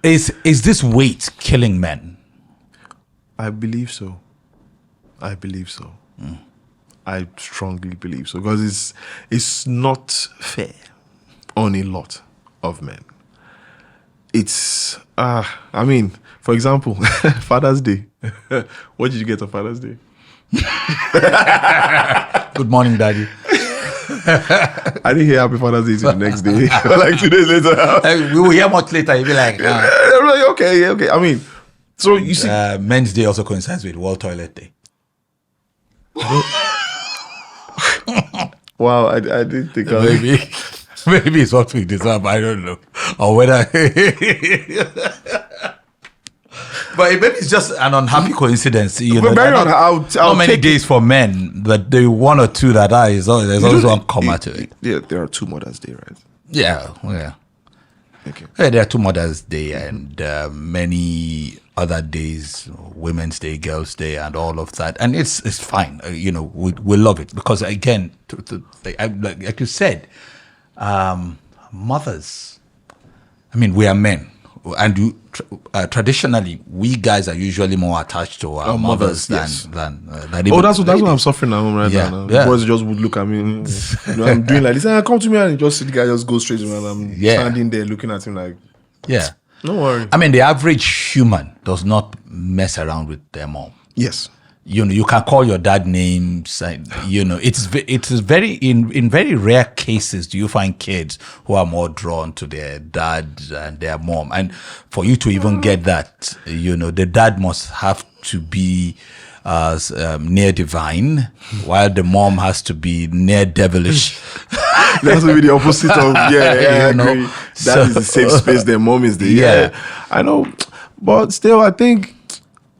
Is this weight killing men? I believe so. I strongly believe so, because it's not fair on a lot of men. It's for example, Father's Day. What did you get on Father's Day? Good morning, Daddy. I didn't hear Happy Father's Day till the next day. Like 2 days later. We will hear much later. You'll be like, I'm like, okay. So you see, Men's Day also coincides with World Toilet Day. Wow, I didn't think of Maybe. Maybe it's what we deserve. I don't know, or whether. But maybe it's just an unhappy coincidence. You know, I'll not many take days for men, but the one or two that are, there's always one comma to it. Yeah, there are two Mother's Day, right? Yeah. Okay. Yeah, there are two Mother's Day and many other days, Women's Day, Girls' Day, and all of that, and it's fine. You know, we love it because again, like you said, mothers. I mean, we are men, and traditionally, we guys are usually more attached to our mothers than even, that's what I'm suffering at home right now. Yeah. Boys just would look at me. You know, I'm doing like this. Come to me, and just see the guy just go straight to me, and I'm standing there looking at him like, don't worry. I mean, the average human does not mess around with their mom. Yes. You know, you can call your dad names. And, you know, it's very in very rare cases do you find kids who are more drawn to their dad and their mom. And for you to even get that, you know, the dad must have to be near divine, while the mom has to be near devilish. That's be the opposite of I agree. That is the safe space. Their mom is the I know, but still, I think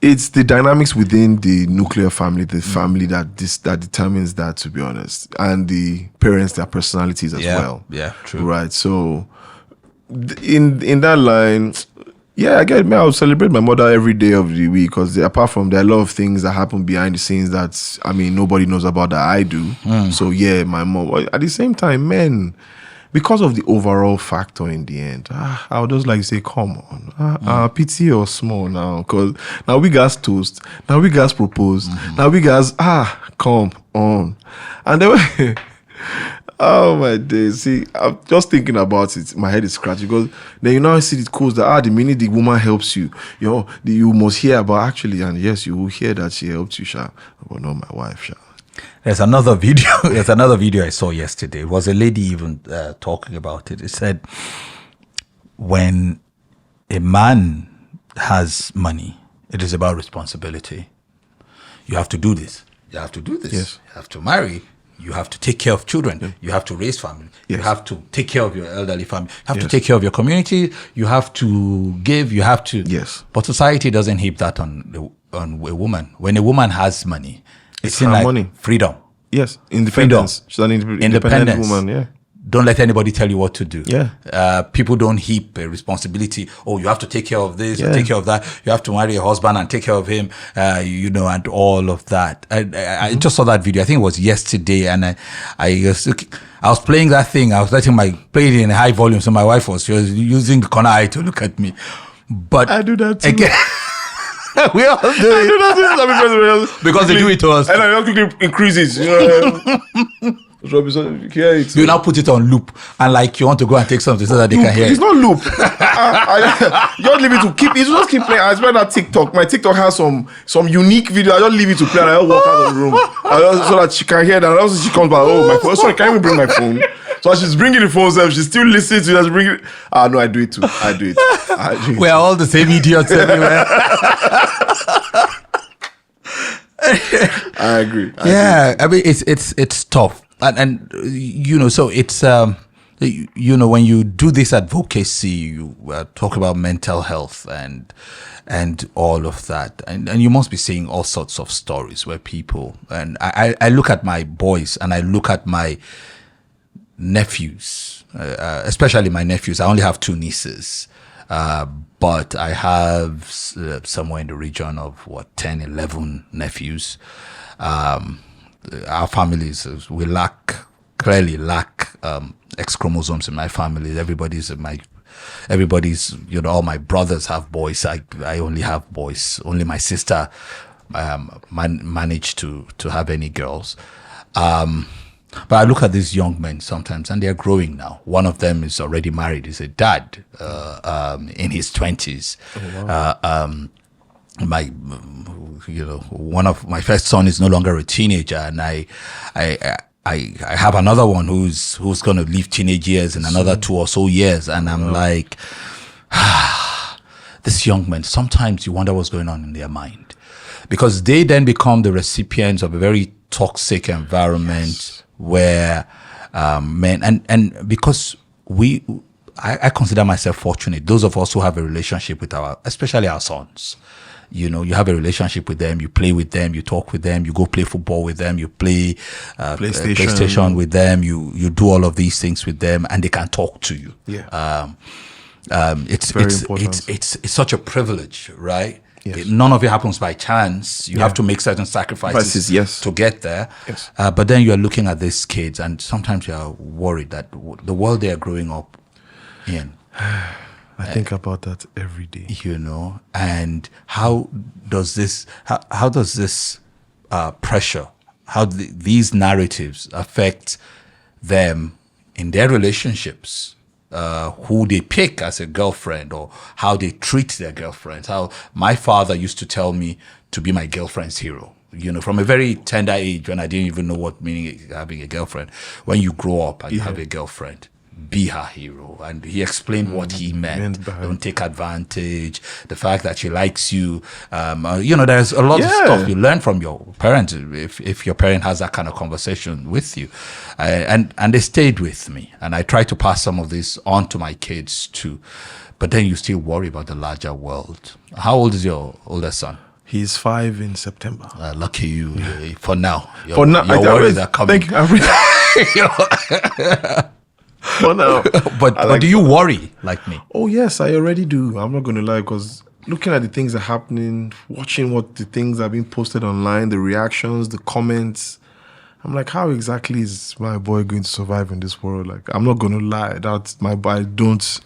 it's the dynamics within the nuclear family, the family that determines that, to be honest, and the parents, their personalities as well. Yeah, true. Right. So, in that line, I get me. I'll celebrate my mother every day of the week because apart from there are a lot of things that happen behind the scenes that nobody knows about that I do. So my mom. At the same time, men, because of the overall factor in the end, I would just like to say, come on, pity or small now, because now we guys toast, now we guys propose, now we guys come on, and then oh my days. See, I'm just thinking about it. My head is scratching because then you now see it goes that the minute the woman helps you, you must hear about actually, and yes, you will hear that she helped you, Sha, but not my wife, Sha. There's another video. There's another video I saw yesterday. It was a lady even talking about it. It said, when a man has money, it is about responsibility. You have to do this. You have to do this. Yes. You have to marry. You have to take care of children. Yeah. You have to raise family. Yes. You have to take care of your elderly family. You have to take care of your community. You have to give. You have to. Yes. But society doesn't heap that on a woman. When a woman has money, it's in like money. Freedom. Yes. Independence. She's an independent woman. Yeah. Don't let anybody tell you what to do. Yeah. People don't heap a responsibility. Oh, you have to take care of this, take care of that. You have to marry a husband and take care of him, and all of that. I just saw that video. I think it was yesterday, and I was playing that thing. I was letting play it in high volume, so my wife she was using the corner eye to look at me. But I do that too. Again, we all do it. Because they do it to us. And I quickly increases. You now put it on loop, and you want to go and take something so that they can hear it. It's not loop. You don't leave it to keep. You just keep playing. I swear that TikTok. My TikTok has some unique video. I just leave it to play, and I just walk out of the room so that she can hear that. And also she comes back. Oh, my phone. Sorry, can we bring my phone? So she's bringing the phone. She's still listening to it. Bring it. No, I do it too. I do it. We are all the same idiots everywhere. I agree. I mean, it's tough. And so it's when you do this advocacy, you talk about mental health and all of that, and you must be seeing all sorts of stories where people, and I look at my boys and I look at my nephews, especially my nephews. I only have 2 nieces, but I have somewhere in the region of 10, 11 nephews. Our families, we clearly lack X chromosomes in my family. Everybody's all my brothers have boys. I only have boys. Only my sister managed to have any girls. But I look at these young men sometimes, and they're growing now. One of them is already married. He's a dad in his 20s. Oh, wow. One of my first son is no longer a teenager, and I have another one who's going to leave teenage years in another 2 or so years, and I'm like, this young men. Sometimes you wonder what's going on in their mind, because they then become the recipients of a very toxic environment where men, and because I consider myself fortunate. Those of us who have a relationship with especially our sons, you know, you have a relationship with them, you play with them, you talk with them, you go play football with them, you play PlayStation with them, you do all of these things with them, and they can talk to you. Yeah. It's very important. It's such a privilege, right? Yes. None of it happens by chance. You have to make certain sacrifices yes. to get there. Yes. But then you're looking at these kids, and sometimes you're worried that the world they are growing up in. I think about that every day. You know, and how does this pressure, these narratives affect them in their relationships? Who they pick as a girlfriend, or how they treat their girlfriends. How my father used to tell me to be my girlfriend's hero. You know, from a very tender age, when I didn't even know what meaning having a girlfriend. When you grow up and you have a girlfriend, be her hero. And he explained what he meant. Don't take advantage. The fact that she likes you. You know, there's a lot of stuff you learn from your parents if your parent has that kind of conversation with you. And they stayed with me. And I try to pass some of this on to my kids too. But then you still worry about the larger world. How old is your oldest son? He's 5 in September. Lucky you. For now. For now, your worries are coming. Thank you. For now. But do you worry like me? Oh, yes, I already do. I'm not going to lie, because looking at the things that are happening, watching what the things are being posted online, the reactions, the comments, I'm like, how exactly is my boy going to survive in this world? Like, I'm not going to lie. That's my boy. I don't.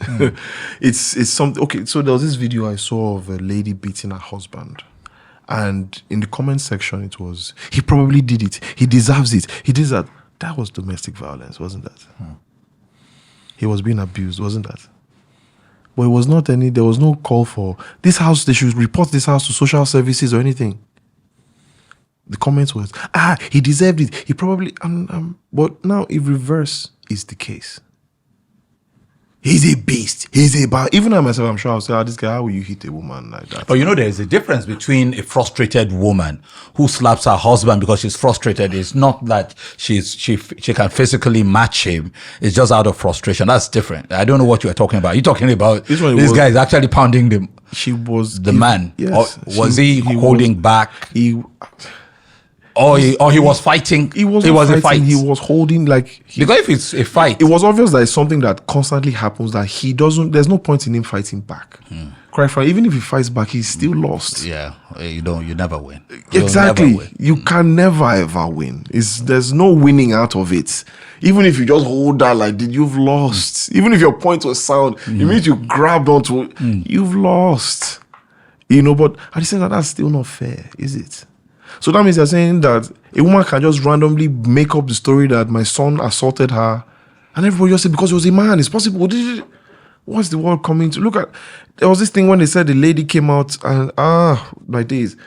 It's something. Okay, so there was this video I saw of a lady beating her husband. And in the comment section, it was, he probably did it. He deserves it. He did that. That was domestic violence, wasn't that? He was being abused, wasn't that? But it was not there was no call for this house, they should report this house to social services or anything. The comment was, he deserved it. He probably, but now if reverse is the case, he's a beast. Even I myself, I'm sure I'll say, this guy, how will you hit a woman like that? But you know, there's a difference between a frustrated woman who slaps her husband because she's frustrated. It's not that she can physically match him. It's just out of frustration. That's different. I don't know what you are talking about. You're talking about this guy is actually pounding the man. Yes. Or was he holding back? He was fighting. He was a fight. He was holding because if it's a fight, it was obvious that it's something that constantly happens that he doesn't. There's no point in him fighting back. Quite frankly, even if he fights back, he's still lost. Yeah, you never win. Exactly, never win. You can never ever win. There's no winning out of it. Even if you just hold that you've lost. Even if your point was sound, it means you grabbed onto. You've lost. You know, but at the same time, that's still not fair, is it? So that means you're saying that a woman can just randomly make up the story that my son assaulted her, and everybody just say because he was a man, it's possible. What's the world coming to? Look at, there was this thing when they said the lady came out and my days,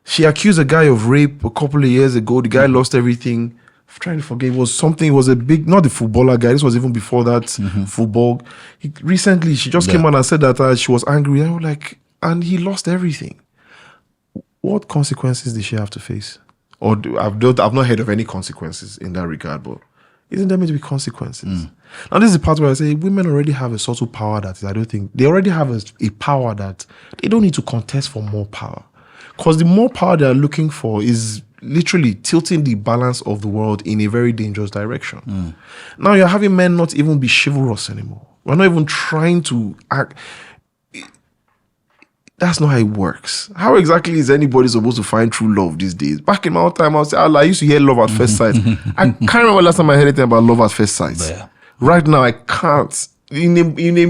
she accused a guy of rape a couple of years ago. The guy lost everything. I'm trying to forget. It was a big, not the footballer guy. This was even before that football. Recently, she just came out and said that she was angry. And I was like, and he lost everything. What consequences did she have to face? Or I've not heard of any consequences in that regard, but isn't there meant to be consequences? Now, this is the part where I say women already have a subtle power that I don't think, they already have a power that they don't need to contest for more power. Because the more power they're looking for is literally tilting the balance of the world in a very dangerous direction. Now you're having men not even be chivalrous anymore. We're not even trying to act. That's not how it works. How exactly is anybody supposed to find true love these days? Back in my own time, I used to hear love at first sight. I can't remember last time I heard anything about love at first sight. Yeah. Right now, I can't. As in,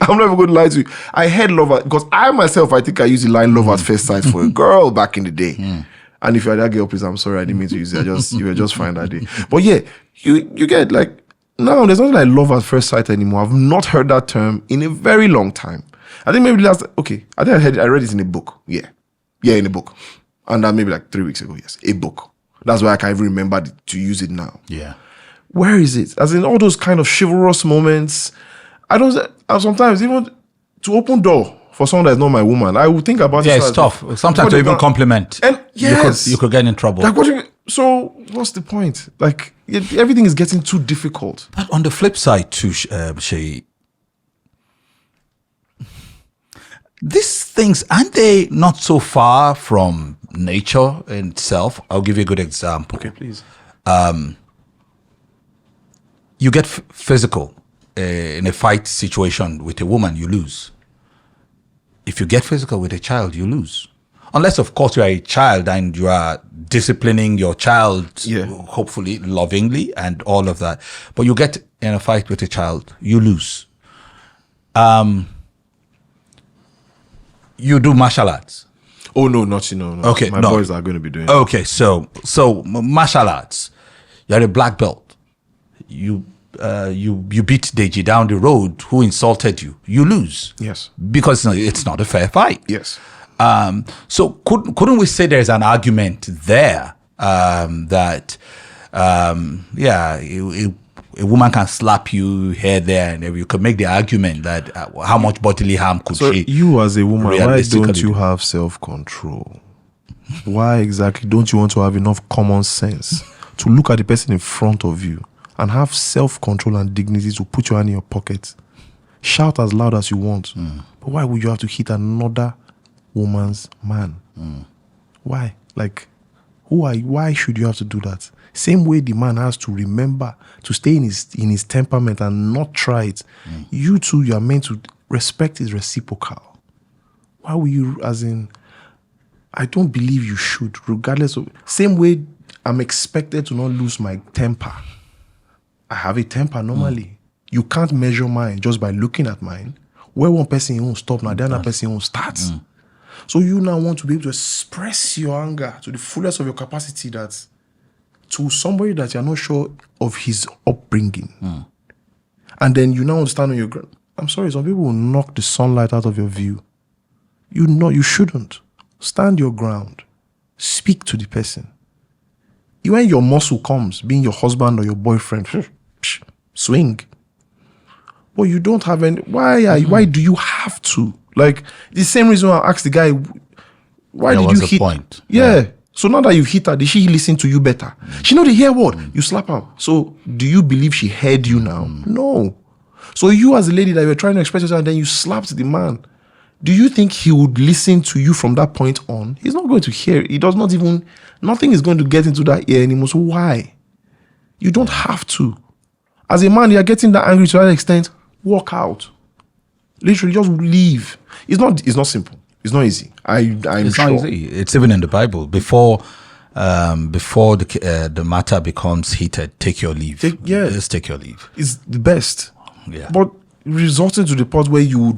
I'm not even going to lie to you. I heard love because I myself, I think I used the line love at first sight for a girl back in the day. And if you're that girl, please, I'm sorry, I didn't mean to use it. You were just fine that day. But yeah, you get now there's nothing like love at first sight anymore. I've not heard that term in a very long time. I think maybe I read it in a book. Yeah, in a book. And that maybe 3 weeks ago, yes. A book. That's why I can't even remember to use it now. Yeah. Where is it? As in all those kind of chivalrous moments. Sometimes even to open door for someone that's not my woman, I would think about it. Yeah, it's tough. Sometimes to even compliment. And yes. You could get in trouble. So what's the point? everything is getting too difficult. But on the flip side too, Seyi, these things, aren't they not so far from nature in itself? I'll give you a good example. Okay, please. You get physical in a fight situation with a woman, you lose. If you get physical with a child, you lose. Unless, of course, you are a child and you are disciplining your child, hopefully lovingly and all of that. But you get in a fight with a child, you lose. You do martial arts. Oh, no, not, no. Okay, My boys are going to be doing it. Okay, so martial arts. You're a black belt. You beat Deji down the road who insulted you. You lose. Yes. Because it's not a fair fight. Yes. So couldn't we say there's an argument there that a woman can slap you here, there, and you could make the argument that how much bodily harm could she? You as a woman, why don't you do? have self-control? Why exactly don't you want to have enough common sense to look at the person in front of you and have self-control and dignity to put your hand in your pocket? Shout as loud as you want. But why would you have to hit another woman's man? Why? Like, who are you? Why should you have to do that? Same way the man has to remember to stay in his temperament and not try it. You too, you are meant to respect is reciprocal. Why will you, as in, I don't believe you should, regardless of, same way I'm expected to not lose my temper. I have a temper normally. You can't measure mine just by looking at mine. Where one person won't stop, now the other person won't start. So you now want to be able to express your anger to the fullest of your capacity, that to somebody that you're not sure of his upbringing. And then you now want to stand on your ground. I'm sorry, some people will knock the sunlight out of your view. You shouldn't. Stand your ground. Speak to the person. When your muscle comes, being your husband or your boyfriend, swing. But you don't have any. Why do you have to? Like, the same reason I asked the guy, why did you hit? Point. Yeah. So now that you've hit her, did she listen to you better? She know the hear word. You slap her. So do you believe she heard you now? No. So you as a lady that you're trying to express yourself and then you slapped the man, do you think he would listen to you from that point on? He's not going to hear. He does not even, nothing is going to get into that ear anymore. So why? You don't have to. As a man, you're getting that angry to that extent, walk out. Literally just leave. It's not simple. It's not easy. It's sure. Not easy. It's even in the Bible. Before the matter becomes heated, take your leave. Just take your leave. It's the best. Yeah. But resulting to the point where you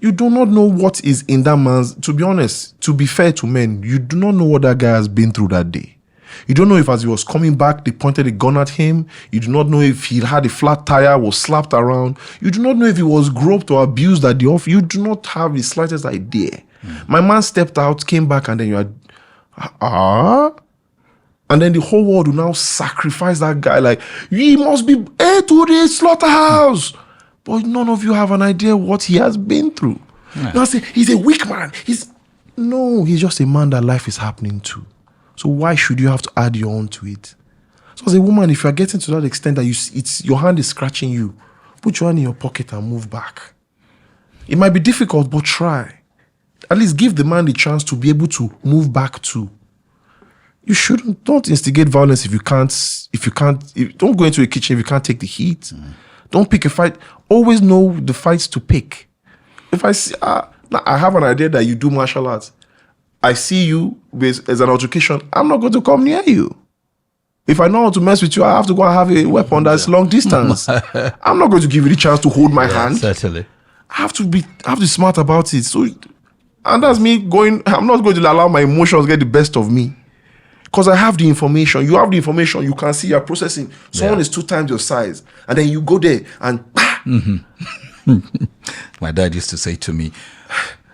do not know what is in that man's. To be honest, to be fair to men, you do not know what that guy has been through that day. You don't know if as he was coming back, they pointed a gun at him. You do not know if he had a flat tire, was slapped around. You do not know if he was groped or abused at the office. You do not have the slightest idea. My man stepped out, came back, and then you are, and then the whole world will now sacrifice that guy. Like, he must be to the slaughterhouse. But none of you have an idea what he has been through. Now say, he's a weak man. He's just a man that life is happening to. So why should you have to add your own to it? So as a woman, if you're getting to that extent that your hand is scratching you, put your hand in your pocket and move back. It might be difficult, but try. At least give the man the chance to be able to move back too. Don't instigate violence if you can't, don't go into a kitchen if you can't take the heat. Don't pick a fight. Always know the fights to pick. If I see, I have an idea that you do martial arts. I see you as an altercation, I'm not going to come near you. If I know how to mess with you, I have to go and have a weapon that's long distance. I'm not going to give you the chance to hold my hand. Certainly. I have to be smart about it. So, and that's me going, I'm not going to allow my emotions get the best of me. Because I have the information. You have the information. You can see you're processing. Someone is 2 times your size. And then you go there and My dad used to say to me,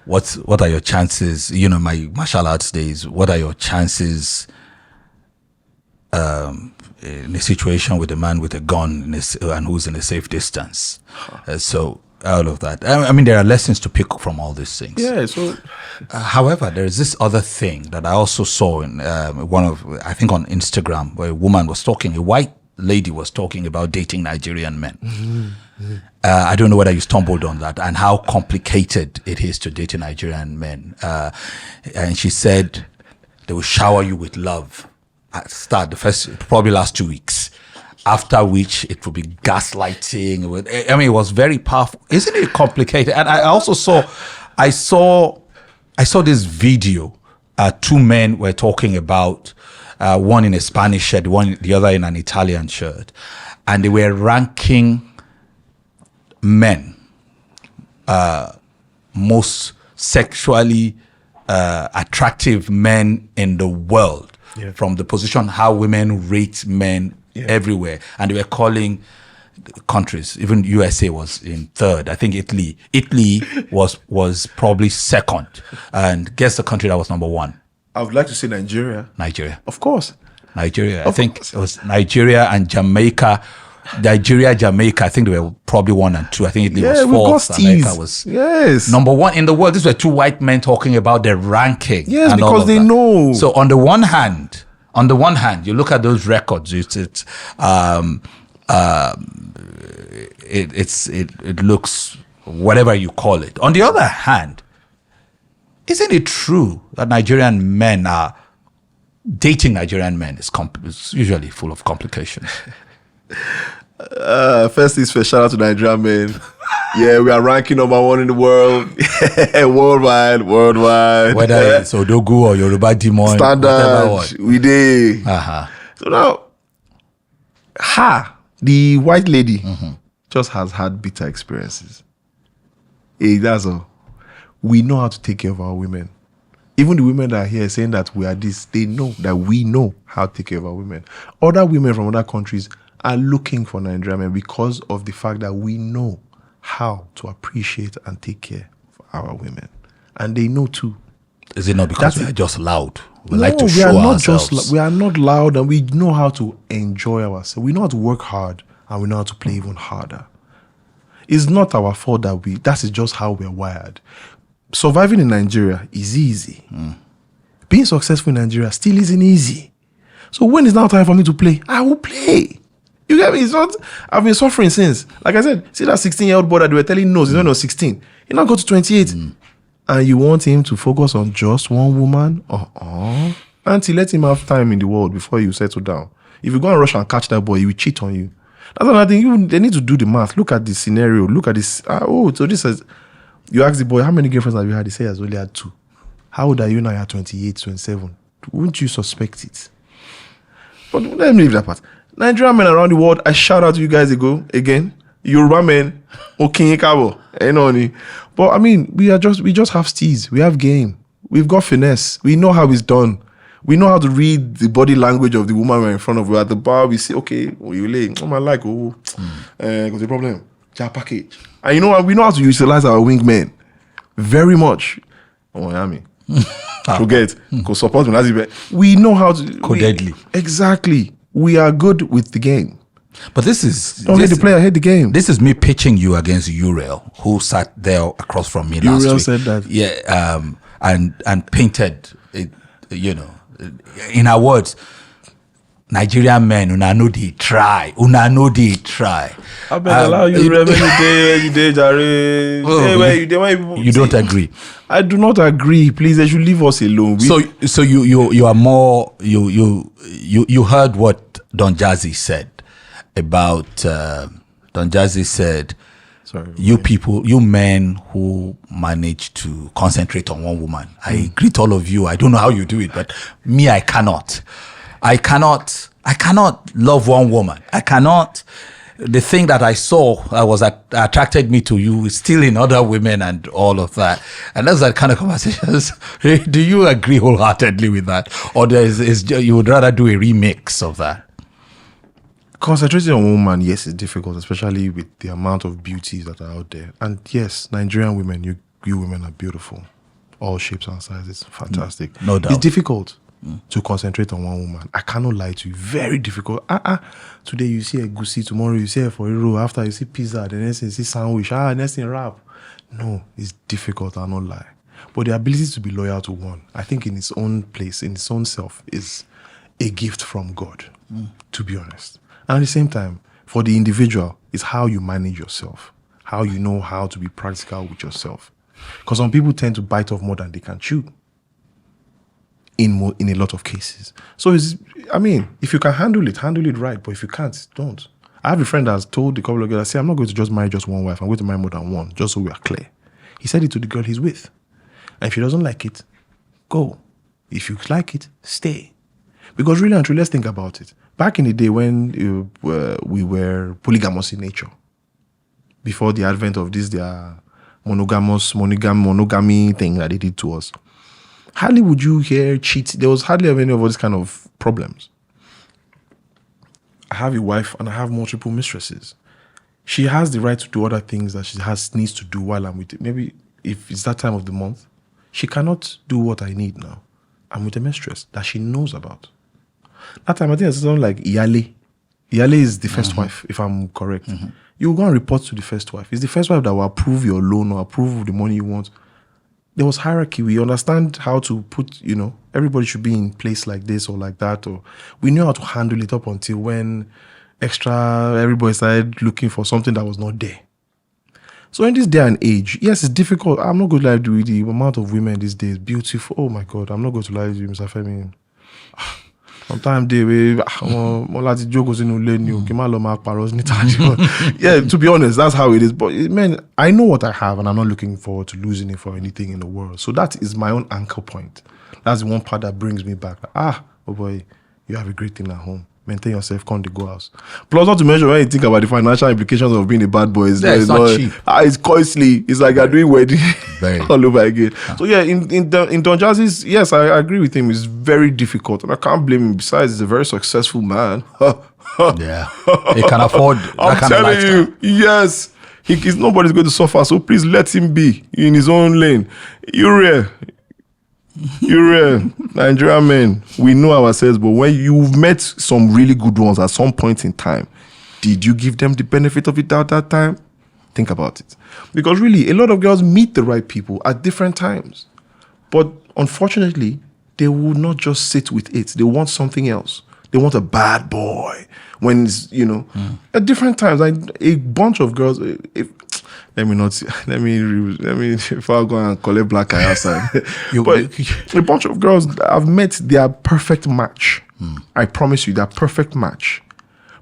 what are your chances, my martial arts days, what are your chances in a situation with a man with a gun and who's in a safe distance? So all of that. I mean, there are lessons to pick from all these things. Yeah. So, however, there is this other thing that I also saw in I think on Instagram, where a woman was talking, a white lady was talking about dating Nigerian men. I don't know whether you stumbled on that and how complicated it is to date Nigerian men. And she said they will shower you with love at start, the first, probably last 2 weeks. After which it will be gaslighting. It was very powerful. Isn't it complicated? And I also saw this video. Two men were talking about, one in a Spanish shirt, the other in an Italian shirt, and they were ranking men, most sexually attractive men in the world, from the position how women rate men everywhere, and they were calling countries. Even USA was in third. I think Italy was probably second, and guess the country that was number one. I would like to say Nigeria. Of course. Nigeria. I think it was Nigeria and Jamaica. Nigeria, Jamaica, I think they were probably 1 and 2. I think Italy was fourth. America was number one in the world. These were two white men talking about the ranking. Yes, because they know. So on the one hand, you look at those records. It looks whatever you call it. On the other hand, isn't it true that Nigerian men are dating Nigerian men is usually full of complications? First things first, shout out to Nigerian men. Yeah, we are ranking number 1 in the world. worldwide. Whether it's Odogu or Yoruba Demon, standard, we did. So now, the white lady just has had bitter experiences. Hey, that's all. We know how to take care of our women. Even the women that are here saying that we are this, they know that we know how to take care of our women. Other women from other countries are looking for Nigerian men because of the fact that we know how to appreciate and take care of our women. And they know too. Is it not because we are just loud? We like to show ourselves. We are not loud, and we know how to enjoy ourselves. We know how to work hard, and we know how to play even harder. It's not our fault that is just how we're wired. Surviving in Nigeria is easy. Being successful in Nigeria still isn't easy. So when it's now time for me to play, I will play. You get me? It's not, I've been suffering since. Like I said, see that 16-year-old boy that they were telling no, he's only 16. He now go to 28. And you want him to focus on just one woman? Auntie, let him have time in the world before you settle down. If you go and rush and catch that boy, he will cheat on you. That's another thing. They need to do the math. Look at the scenario. Look at this. So this is, you ask the boy, how many girlfriends have you had? He says he has only had 2. How old are you now? You're 28, 27. Wouldn't you suspect it? But let me leave that part. Nigerian men around the world, I shout out to you guys again. Yoruba men, Okinyekabo, Enoni. But I mean, we just have steez. We have game. We've got finesse. We know how it's done. We know how to read the body language of the woman we're in front of. We're at the bar, we say, okay, you lay. I like, what's the problem? Package. And you know what? We know how to utilize our wingmen very much. Miami. Forget. Because support me. We know how to. Deadly. Exactly. We are good with the game. But this is... Don't hate the player, hate the game. This is me pitching you against Uriel, who sat there across from me last week. Uriel said that. Yeah, and painted it, in our words, Nigerian men, una know they try. I better allow you You don't agree? I do not agree. Please, they should leave us alone. So you are more, you heard what Don Jazzy said about, Don Jazzy said, you men who manage to concentrate on one woman. I greet all of you. I don't know how you do it, but me, I cannot love one woman. I cannot. The thing that I saw attracted me to you is still in other women and all of that. And that's that kind of conversations. Do you agree wholeheartedly with that? Or you would rather do a remix of that? Concentrating on woman, yes, it's difficult, especially with the amount of beauties that are out there. And yes, Nigerian women, you women are beautiful. All shapes and sizes, fantastic. No doubt. It's difficult to concentrate on one woman. I cannot lie to you. Very difficult. Today you see a goosey, tomorrow you see a for a roll, after you see pizza, the next thing you see sandwich, next thing wrap. No, it's difficult, I'll not lie. But the ability to be loyal to one, I think in its own place, in its own self, is a gift from God, to be honest. And at the same time, for the individual, it's how you manage yourself, how you know how to be practical with yourself. Because some people tend to bite off more than they can chew in a lot of cases. So, if you can handle it right. But if you can't, don't. I have a friend that's told a couple of girls, I say, I'm not going to just marry just one wife. I'm going to marry more than one, just so we are clear. He said it to the girl he's with. And if she doesn't like it, go. If you like it, stay. Because really and truly, let's think about it. Back in the day when we were polygamous in nature, before the advent of this, their monogamy thing that they did to us, hardly would you hear cheat. There was hardly any of these kind of problems. I have a wife and I have multiple mistresses. She has the right to do other things that she needs to do while I'm with it. Maybe if it's that time of the month, she cannot do what I need now. I'm with a mistress that she knows about. That time, I think it's something like Iyale. Iyale is the first wife, if I'm correct. You will go and report to the first wife. It's the first wife that will approve your loan or approve the money you want. There was hierarchy. We understand how to put, everybody should be in place like this or like that. Or we knew how to handle it up until when everybody started looking for something that was not there. So in this day and age, yes, it's difficult. I'm not going to lie to you. The amount of women these days, beautiful. Oh my God, I'm not going to lie to you, Mr. Femi. Sometimes they yeah, to be honest, that's how it is. But man, I know what I have and I'm not looking forward to losing it for anything in the world. So that is my own anchor point. That's the one part that brings me back. Oh boy, you have a great thing at home. Maintain yourself, come to go house. Plus, not to mention when you think about the financial implications of being a bad boy, it's not cheap. It's costly. It's like you're doing wedding all over again. So yeah, in Don Jazzy's, yes, I agree with him. It's very difficult, and I can't blame him. Besides, he's a very successful man. Yeah, he can afford that I'm kind telling of lifestyle. you, yes, nobody's going to suffer. So please let him be in his own lane. You're Nigerian men, we know ourselves, but when you've met some really good ones at some point in time, did you give them the benefit of it at that time? Think about it. Because really, a lot of girls meet the right people at different times. But unfortunately, they will not just sit with it. They want something else. They want a bad boy. When, at different times, a bunch of girls, let me if I go and collect black eye outside. But a bunch of girls have met their perfect match. I promise you, their perfect match.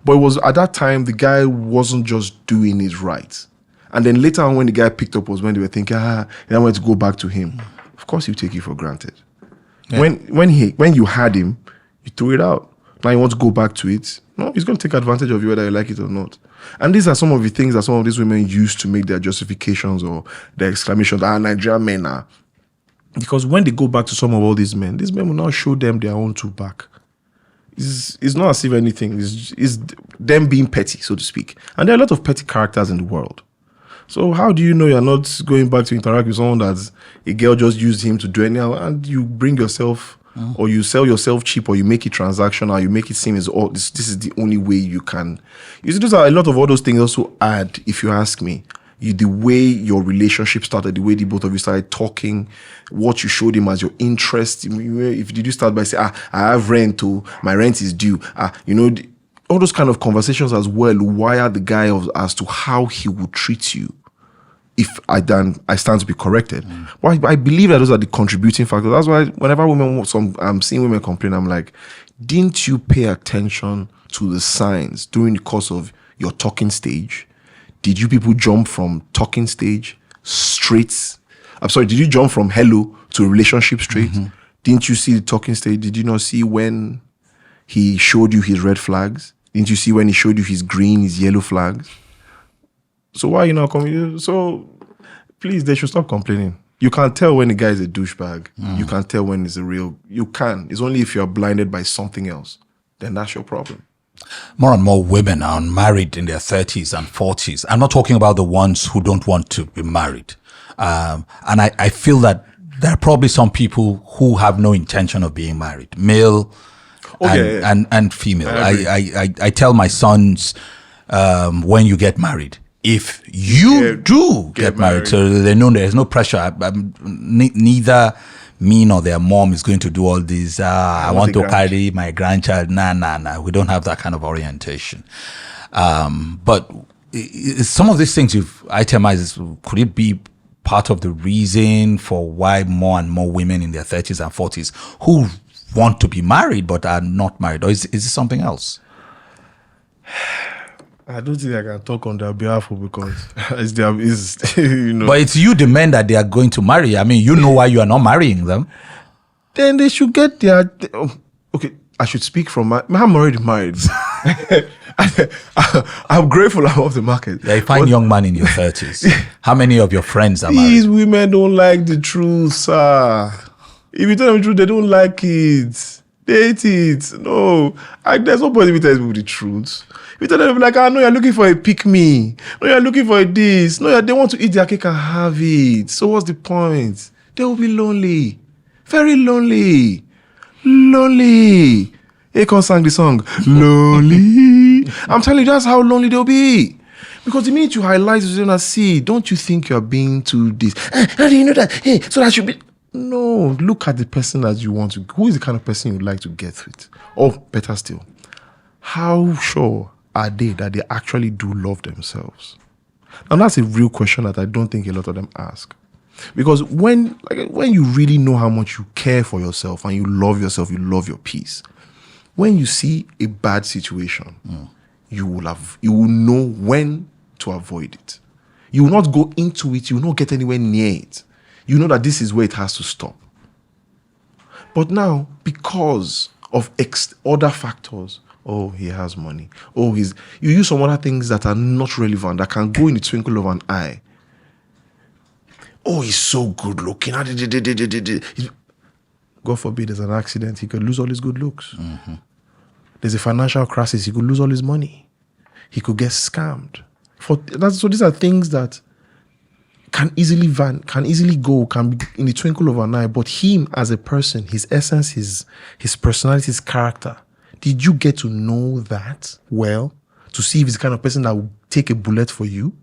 But it was at that time the guy wasn't just doing it right. And then later on when the guy picked up was when they were thinking, I want to go back to him. Of course you take it for granted. Yeah. When you had him, you threw it out. Now you want to go back to it. No, he's going to take advantage of you whether you like it or not. And these are some of the things that some of these women use to make their justifications or their exclamations, Nigerian men are. Because when they go back to some of all these men will now show them their own two back. It's not as if anything. It's them being petty, so to speak. And there are a lot of petty characters in the world. So how do you know you're not going back to interact with someone that a girl just used him to do anyhow and you bring yourself or you sell yourself cheap or you make it transactional, you make it seem as this is the only way you can. You see, those are a lot of all those things also add, if you ask me, the way your relationship started, the way the both of you started talking, what you showed him as your interest. If did you start by saying, I have rent, my rent is due, all those kind of conversations as well wire the guy as to how he would treat you. If I stand to be corrected. But I believe that those are the contributing factors. That's why whenever I'm seeing women complain, I'm like, didn't you pay attention to the signs during the course of your talking stage? Did you people jump from talking stage straight? Did you jump from hello to a relationship straight? Didn't you see the talking stage? Did you not see when he showed you his red flags? Didn't you see when he showed you his green, his yellow flags? So why are you not coming? So please, they should stop complaining. You can't tell when a guy is a douchebag. You can't tell when it's a real. You can. It's only if you're blinded by something else. Then that's your problem. More and more women are unmarried in their 30s and 40s. I'm not talking about the ones who don't want to be married. And I feel that there are probably some people who have no intention of being married, male and female. I tell my sons, when you get married, if you do get married, so they know there's no pressure. Neither mean or their mom is going to do all this. I want to carry my grandchild. Nah. We don't have that kind of orientation. But some of these things you've itemized, could it be part of the reason for why more and more women in their 30s and 40s who want to be married but are not married? Or is it something else? I don't think I can talk on their behalf because it's you know. But it's you, the men, that they are going to marry. I mean, you know why you are not marrying them. Then they should get their... Okay, I should speak from I'm already married. I'm grateful I'm off the market. Yeah, you find young man in your 30s. How many of your friends are married? These women don't like the truth, sir. If you tell them the truth, they don't like it. They hate it. No. There's no point if you tell people the truth. If you tell them, like, I know you're looking for a pick-me. No, you're looking for a this. No, they want to eat their cake and have it. So what's the point? They will be lonely. Very lonely. Lonely. Akon sang the song. Lonely. I'm telling you, that's how lonely they'll be. Because the minute you highlight it, you're see, don't you think you're being too this? How do you know that? Hey, so that should be... No, look at the person that you want to... Who is the kind of person you'd like to get with? Or better still, how sure are they that they actually do love themselves? And that's a real question that I don't think a lot of them ask. Because when you really know how much you care for yourself and you love your peace, when you see a bad situation, you will know when to avoid it. You will not go into it. You will not get anywhere near it. You know that this is where it has to stop. But now, because of other factors, oh, he has money. Oh, you use some other things that are not relevant, that can go in the twinkle of an eye. Oh, he's so good looking. God forbid there's an accident, he could lose all his good looks. Mm-hmm. There's a financial crisis, he could lose all his money. He could get scammed. So these are things that can easily go, can be in the twinkle of an eye. But him as a person, his essence, his personality, his character, did you get to know that well? To see if he's the kind of person that would take a bullet for you?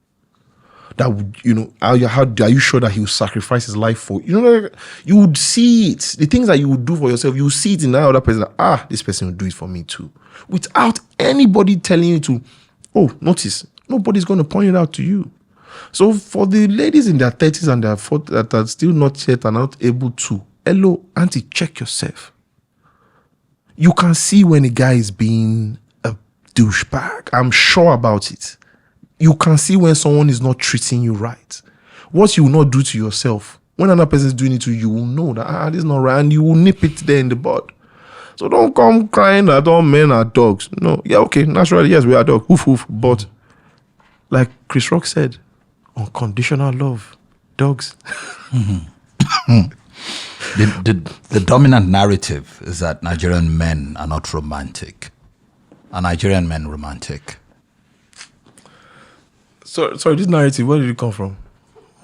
That would, how are you sure that he will sacrifice his life for you? You would see it. The things that you would do for yourself, you will see it in that other person. This person will do it for me too. Without anybody telling you to, notice, nobody's going to point it out to you. So for the ladies in their 30s and their 40s that are still not yet and not able to, hello, auntie, check yourself. You can see when a guy is being a douchebag. I'm sure about it. You can see when someone is not treating you right. What you will not do to yourself, when another person is doing it to you, you will know that this is not right, and you will nip it there in the bud. So don't come crying that all men are dogs. No, yeah, okay, naturally, yes, we are dogs. Oof, oof. But like Chris Rock said, unconditional love, dogs. Mm-hmm. The dominant narrative is that Nigerian men are not romantic. Are Nigerian men romantic? Sorry, this narrative, where did it come from?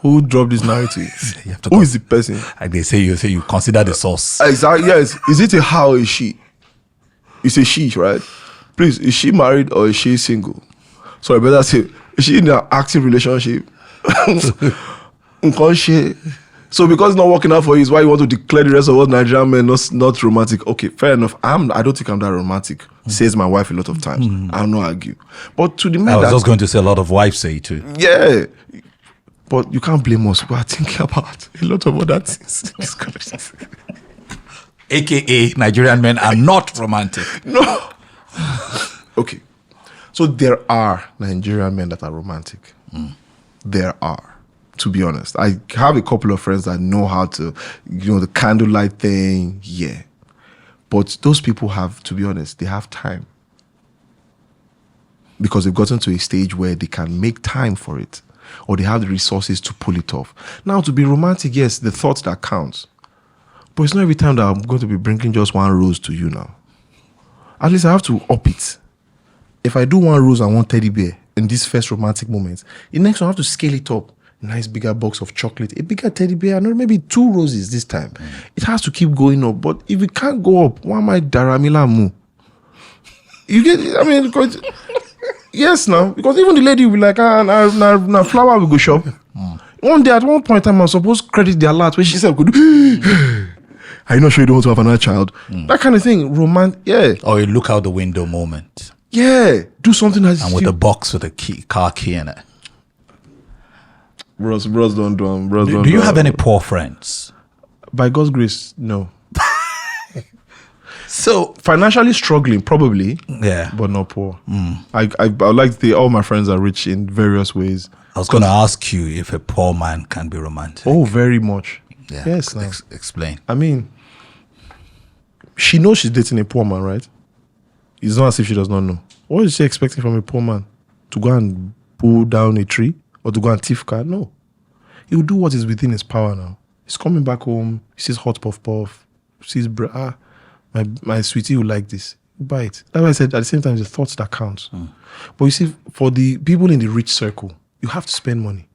Who dropped this narrative? Who is the person? Like they say, you consider the source. Exactly. Yes. Is it a how or a she? It's a she, right? Please, is she married or is she single? Sorry, better say, is she in an active relationship? So because it's not working out for you, is why you want to declare the rest of all Nigerian men not romantic. Okay, fair enough. I don't think I'm that romantic. Says my wife a lot of times. I'll not argue. But to the men, I was just going to say a lot of wives say it too. Yeah. But you can't blame us. We are thinking about a lot of other things. AKA Nigerian men are not romantic. No. Okay. So there are Nigerian men that are romantic. There are. To be honest, I have a couple of friends that know how to, the candlelight thing, yeah. But those people have, to be honest, they have time. Because they've gotten to a stage where they can make time for it. Or they have the resources to pull it off. Now, to be romantic, yes, the thought that counts. But it's not every time that I'm going to be bringing just one rose to you now. At least I have to up it. If I do one rose and one teddy bear in this first romantic moment, the next one I have to scale it up. Nice bigger box of chocolate, a bigger teddy bear, and maybe 2 roses this time. It has to keep going up. But if it can't go up, why am I Daramila Mu? You get, because, yes, now, because even the lady will be like, now flower will go shop. One day, at one point in time, I'm supposed to credit the alert where she said, Are you not sure you don't want to have another child? That kind of thing. Yeah. Or you look out the window moment. Yeah. Do something that And with a box with a car key in it. Bros don't do them. Do you have any poor friends? By God's grace, no. So financially struggling, probably. Yeah. But not poor. I like to say all my friends are rich in various ways. I was going to ask you if a poor man can be romantic. Oh, very much. Yeah. Yes. Explain. I mean, she knows she's dating a poor man, right? It's not as if she does not know. What is she expecting from a poor man? To go and pull down a tree? Or to go and thief car? No. He will do what is within his power now. He's coming back home. He sees hot puff puff. Sees my sweetie will like this. Buy it. That's why I said at the same time, it's the thoughts that counts. But you see, for the people in the rich circle, you have to spend money.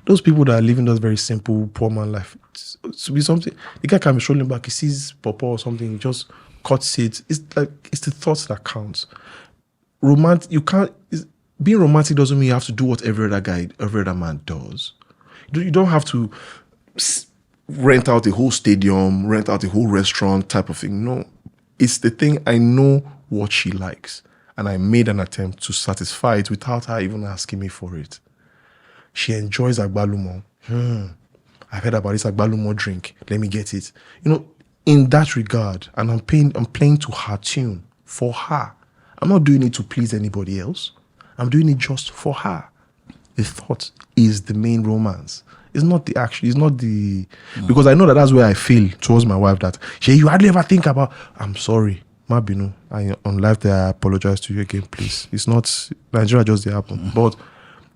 Those people that are living that very simple poor man life, to be something. The guy can be strolling back. He sees papa or something. He just cuts it. It's the thoughts that counts. Being romantic doesn't mean you have to do what every other man does. You don't have to rent out a whole stadium, rent out a whole restaurant type of thing. No, it's the thing. I know what she likes, and I made an attempt to satisfy it without her even asking me for it. She enjoys agbalumo. I've heard about this agbalumo drink. Let me get it. In that regard, and I'm playing to her tune for her. I'm not doing it to please anybody else. I'm doing it just for her. The thought is the main romance. It's not the action. It's not the... Because I know that's where I feel towards my wife that, you hardly ever think about, I'm sorry. Mabinu, on live there, I apologize to you again, please. It's not... Nigeria just the happen. But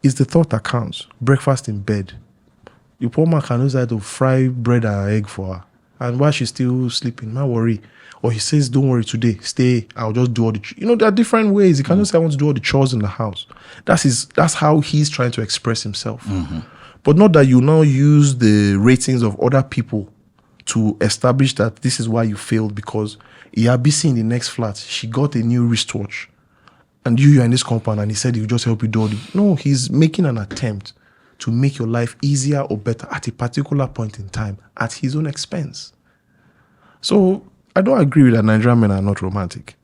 it's the thought that counts. Breakfast in bed. The poor man can decide to fry bread and egg for her. And while she's still sleeping, not worry. Or he says, don't worry today, stay, I'll just do all the... there are different ways. He can just say, I want to do all the chores in the house. That's how he's trying to express himself. But not that you now use the ratings of other people to establish that this is why you failed, because you're busy in the next flat. She got a new wristwatch. And you're in this compound and he said he'll just help you do all the... No, he's making an attempt to make your life easier or better at a particular point in time at his own expense. So I don't agree with that Nigerian men are not romantic.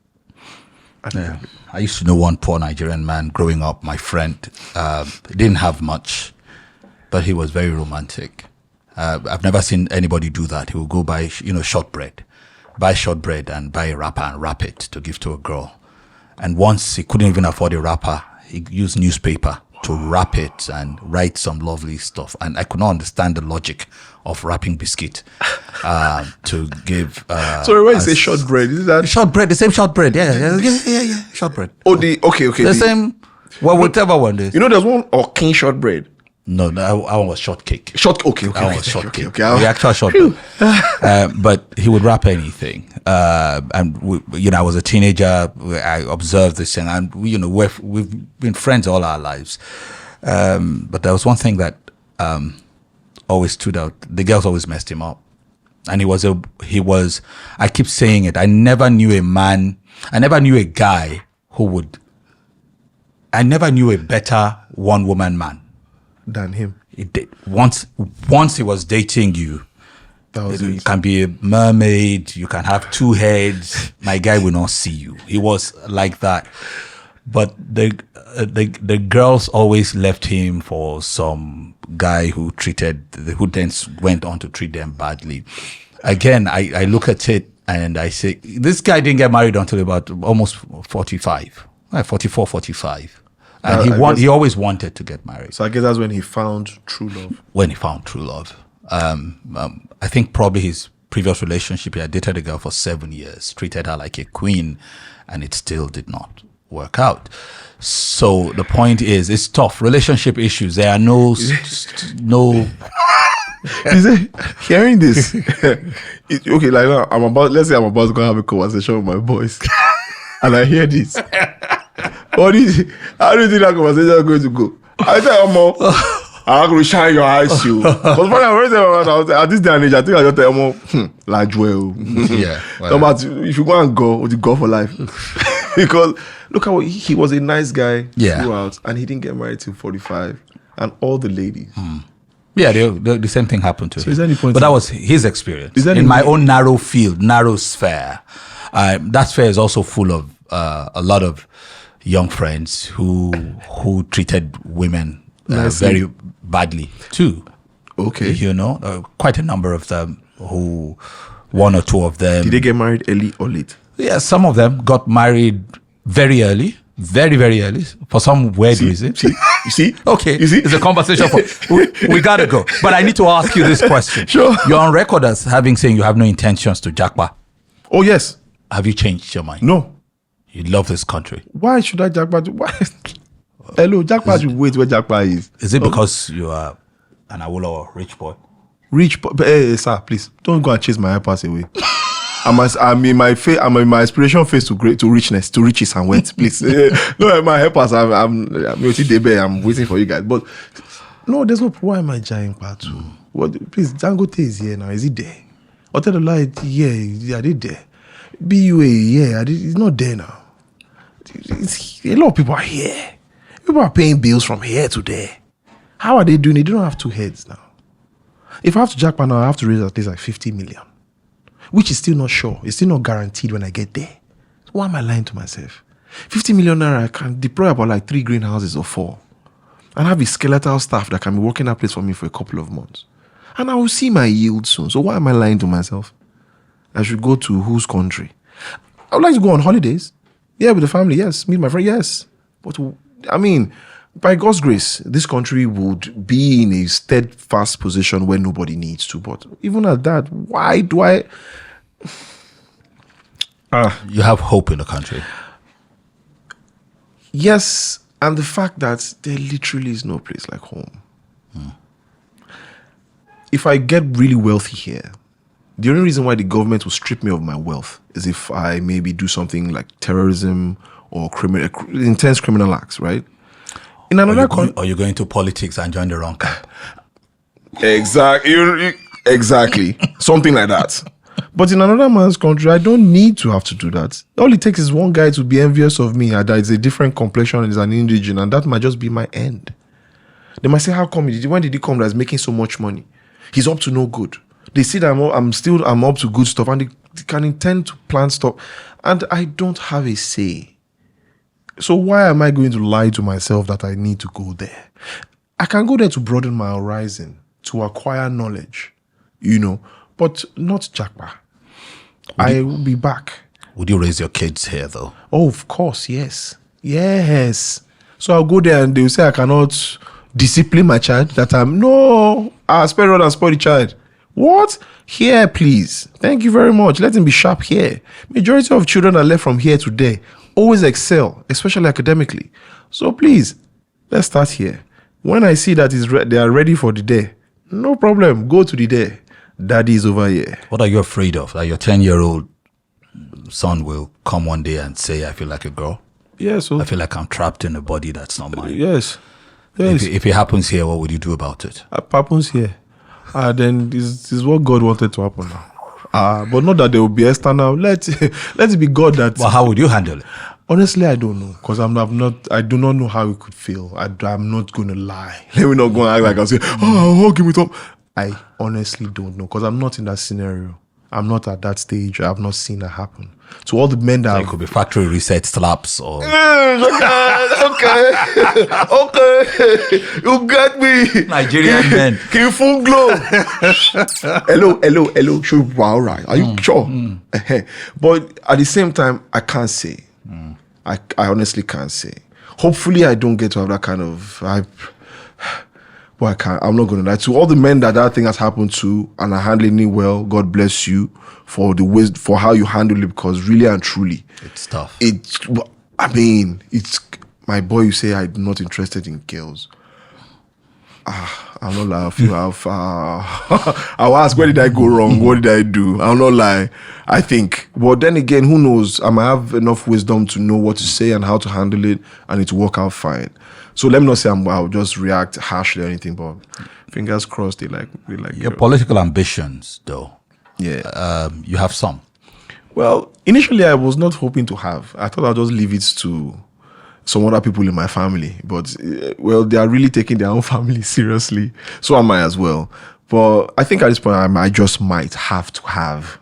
I used to know one poor Nigerian man growing up, my friend. He didn't have much, but he was very romantic. I've never seen anybody do that. He would go buy, shortbread. Buy shortbread and buy a wrapper and wrap it to give to a girl. And once he couldn't even afford a wrapper, he used newspaper to wrap it and write some lovely stuff. And I could not understand the logic of wrapping biscuit to give... Sorry, when you say shortbread, is that... Shortbread, the same shortbread. Yeah. Shortbread. Oh, okay. The same... Well, whatever one is. There's one King shortbread. No, that one was shortcake. Okay. That was shortcake. Okay. The actual shortbread. But he would wrap anything. And I was a teenager. I observed this, and we've been friends all our lives. But there was one thing that always stood out. The girls always messed him up, and he was. I keep saying it. I never knew a guy who would. I never knew a better one-woman man than him. Once he was dating you, you can be a mermaid, you can have two heads, my guy will not see you. He was like that. But the girls always left him for some guy who then went on to treat them badly. Again, I look at it and I say, this guy didn't get married until about almost 45, 44, 45. And he always wanted to get married. So I guess that's when he found true love. I think probably his previous relationship, he had dated a girl for 7 years, treated her like a queen, and it still did not work out. So the point is, it's tough. Relationship issues, there are no... Hearing this, okay, like now, let's say I'm about to go have a conversation with my boys, and I hear this. How do you think that conversation is going to go? I tell you, Mom, I'm going to shine your eyes, you. But at this day and age, I think I just tell you, like Joel. Yeah. If you go and go, you go for life. Because look how he was a nice guy throughout, and he didn't get married till 45. And all the ladies. Yeah, the same thing happened to him. is there any point But in that that? was his experience. Is there In any my way- own narrow field, narrow sphere, that sphere is also full of a lot of young friends who treated women Nicely. very badly too. Okay. You know, quite a number of them who, one or two of them. Did they get married early or late? Yeah, some of them got married very early, very, very early, for some weird reason. You see? Okay, You see? it's a conversation for we gotta go. But I need to ask you this question. Sure. You're on record as having saying you have no intentions to jackpot. Oh, yes. Have you changed your mind? No. You love this country. Why should I jackpot? Why? Hello, jackpot should wait where jackpot is. Is it because you are an Awolowo rich boy? Rich, but hey, sir, please don't go and chase my iPads away. I'm in my aspiration phase to richness, to riches and wealth. Please, no, my helpers. I'm waiting for you guys. But no, there's no. Why am I giant part two? What? Please, Dangote is here now. Is he there? Hotel the Light, yeah, I did there. BUA, yeah, it's not there now. A lot of people are here. People are paying bills from here to there. How are they doing it? They don't have two heads now. If I have to jackpot now, I have to raise at least like 50 million, which is still not sure. It's still not guaranteed when I get there. So why am I lying to myself? 50 million naira, I can deploy about like 3 greenhouses or 4 and have a skeletal staff that can be working that place for me for a couple of months. And I will see my yield soon. So why am I lying to myself? I should go to whose country? I would like to go on holidays. Yeah, with the family, yes. Meet my friend, yes. But I mean, by God's grace, this country would be in a steadfast position where nobody needs to. But even at that, why do I... You have hope in the country. Yes, and the fact that there literally is no place like home. If I get really wealthy here, the only reason why the government will strip me of my wealth is if I maybe do something like terrorism or intense criminal acts, right? In another Or you're going to politics and join the wrong camp. Exactly. Something like that. But in another man's country, I don't need to have to do that. All it takes is one guy to be envious of me, that it's a different complexion, is an indigen, and that might just be my end. They might say, how come when did he come that's making so much money? He's up to no good. They see that I'm up to good stuff, and they can intend to plan stuff, and I don't have a say. So why am I going to lie to myself that I need to go there? I can go there to broaden my horizon, to acquire knowledge, but not jackpot. I will be back. Would you raise your kids here, though? Oh, of course, yes. Yes. So I'll go there and they'll say I cannot discipline my child, I'll spare rod and spoil the child. What? Here, please. Thank you very much. Let him be sharp here. Majority of children that left from here to there always excel, especially academically. So please, let's start here. When I see that they are ready for the day, no problem. Go to the day. Daddy is over here. What are you afraid of? That your 10-year-old son will come one day and say, I feel like a girl? Yes. I feel like I'm trapped in a body that's not mine. Yes. If it happens here, what would you do about it? It happens here. Then this is what God wanted to happen now. But not that there will be external. Let it be God that. Well, how would you handle it? Honestly, I don't know, because I do not know how it could feel. I'm not going to lie. Let me not go and act like I'll say, oh, give me top. I honestly don't know, because I'm not in that scenario. I'm not at that stage. I have not seen that happen. To all the men that It could be factory reset slaps or... okay. You get me. Nigerian men. Can you full glow? Hello. Should be all right. Are you sure? But at the same time, I can't say. I honestly can't say. Hopefully, I don't get to have that kind of... Well, I can't. I'm not going to lie. To all the men that thing has happened to and are handling it well, God bless you for the wisdom, for how you handle it, because really and truly, it's tough. It's my boy. You say I'm not interested in girls. I'm not lying. I'll ask, where did I go wrong? What did I do? I'll not lie. I think. But then again, who knows? I might have enough wisdom to know what to say and how to handle it, and it will work out fine. So let me not say I'll just react harshly or anything, but fingers crossed they like your political ambitions, though. Yeah. You have some. Well, initially I was not hoping to have. I thought I'll just leave it to some other people in my family. But, well, they are really taking their own family seriously. So am I as well. But I think at this point, I just might have to have,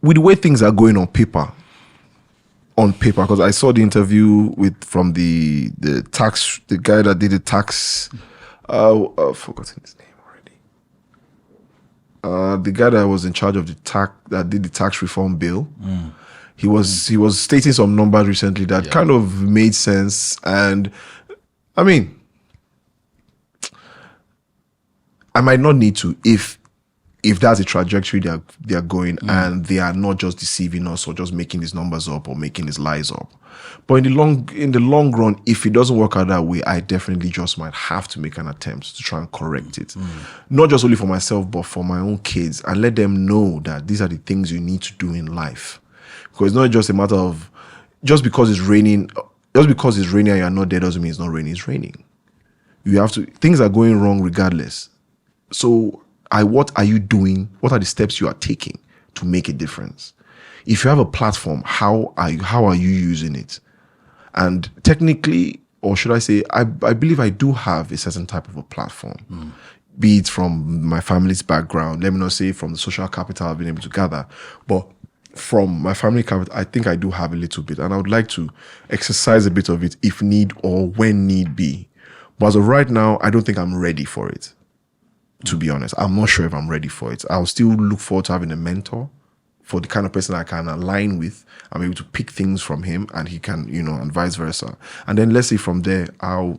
with the way things are going on paper, because I saw the interview from the guy that did the tax, I've forgotten his name already. The guy that was in charge of that did the tax reform bill. He was stating some numbers recently that kind of made sense. And I mean, I might not need to if that's the trajectory they are going, and they are not just deceiving us or just making these numbers up or making these lies up. But in the long run, if it doesn't work out that way, I definitely just might have to make an attempt to try and correct it. Not just only for myself, but for my own kids, and let them know that these are the things you need to do in life. Because it's not just a matter of just because it's raining and you're not there doesn't mean it's not raining. It's raining. You have to. Things are going wrong regardless. So what are you doing? What are the steps you are taking to make a difference? If you have a platform, how are you using it? And technically, or should I say, I believe I do have a certain type of a platform, be it from my family's background, let me not say from the social capital I've been able to gather, but from my family capital, I think I do have a little bit, and I would like to exercise a bit of it if need or when need be. But as of right now, I don't think I'm ready for it. To be honest, I'm not sure if I'm ready for it. I'll still look forward to having a mentor for the kind of person I can align with. I'm able to pick things from him and he can, and vice versa. And then let's see from there how,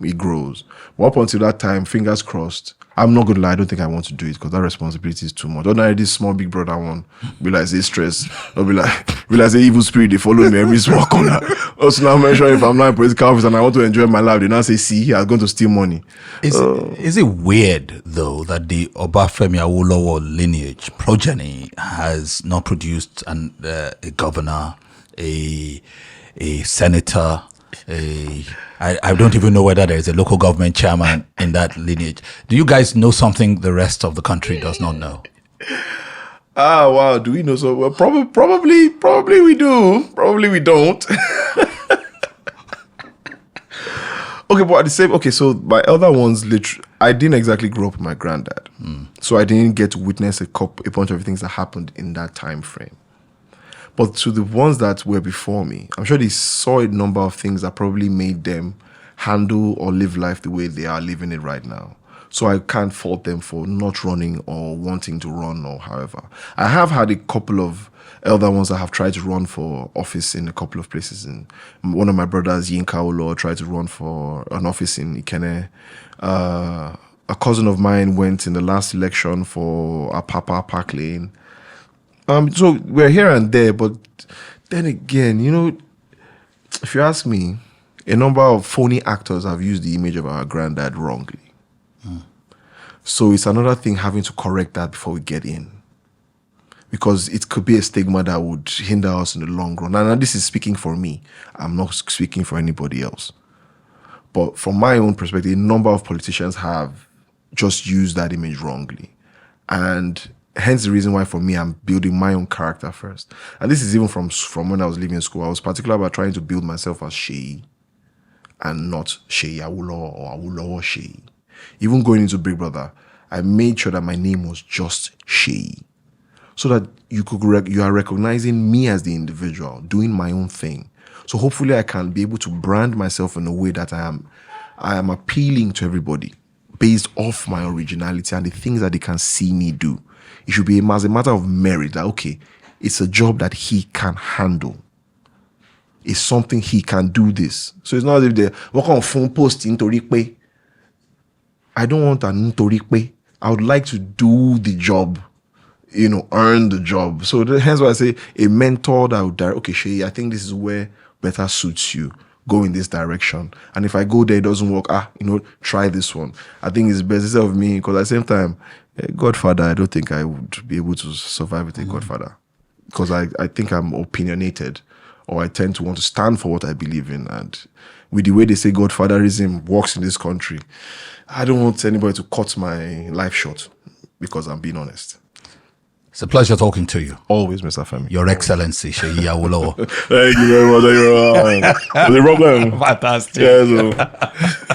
it grows. But up until that time, fingers crossed. I'm not going to lie, I don't think I want to do it because that responsibility is too much. Don't I this small big brother one be like say stress. Don't be like say evil spirit, they follow me every small corner. Also now mention if I'm not in political office and I want to enjoy my life, they now say, see, I'm going to steal money. Is it weird though that the Femi Awolowo lineage progeny has not produced a governor, a senator, I don't even know whether there is a local government chairman in that lineage. Do you guys know something the rest of the country does not know? Wow. Do we know so? Well, probably we do. Probably we don't. Okay, but at the same. Okay, so my elder ones, literally, I didn't exactly grow up with my granddad, so I didn't get to witness a bunch of things that happened in that time frame. But to the ones that were before me, I'm sure they saw a number of things that probably made them handle or live life the way they are living it right now. So I can't fault them for not running or wanting to run or however. I have had a couple of elder ones that have tried to run for office in a couple of places. And one of my brothers, Yinka Olo, tried to run for an office in Ikene. A cousin of mine went in the last election for Apapa Park Lane. So we're here and there, but then again, if you ask me, a number of phony actors have used the image of our granddad wrongly. So it's another thing having to correct that before we get in. Because it could be a stigma that would hinder us in the long run. And this is speaking for me. I'm not speaking for anybody else. But from my own perspective, a number of politicians have just used that image wrongly. And hence the reason why for me, I'm building my own character first. And this is even from when I was leaving school. I was particular about trying to build myself as Seyi and not Seyi Awolowo or Awolowo Seyi. Even going into Big Brother, I made sure that my name was just Seyi. So that you are recognizing me as the individual, doing my own thing. So hopefully I can be able to brand myself in a way that I am appealing to everybody based off my originality and the things that they can see me do. It should be as a matter of merit that, okay, it's a job that he can handle. It's something he can do this. So it's not as if they work on phone post in Torikpe. I don't want an Torikpe. I would like to do the job, earn the job. So hence why I say a mentor that would direct, okay, Seyi, I think this is where better suits you. Go in this direction. And if I go there, it doesn't work, try this one. I think it's best instead of me, because at the same time, Godfather, I don't think I would be able to survive with a Godfather. Because I think I'm opinionated, or I tend to want to stand for what I believe in. And with the way they say Godfatherism works in this country, I don't want anybody to cut my life short, because I'm being honest. It's a pleasure talking to you. Always, Mr. Femi. Your Excellency, Seyi Awolowo. Thank you very much. Thank you very much. No problem. Fantastic. Yeah, so.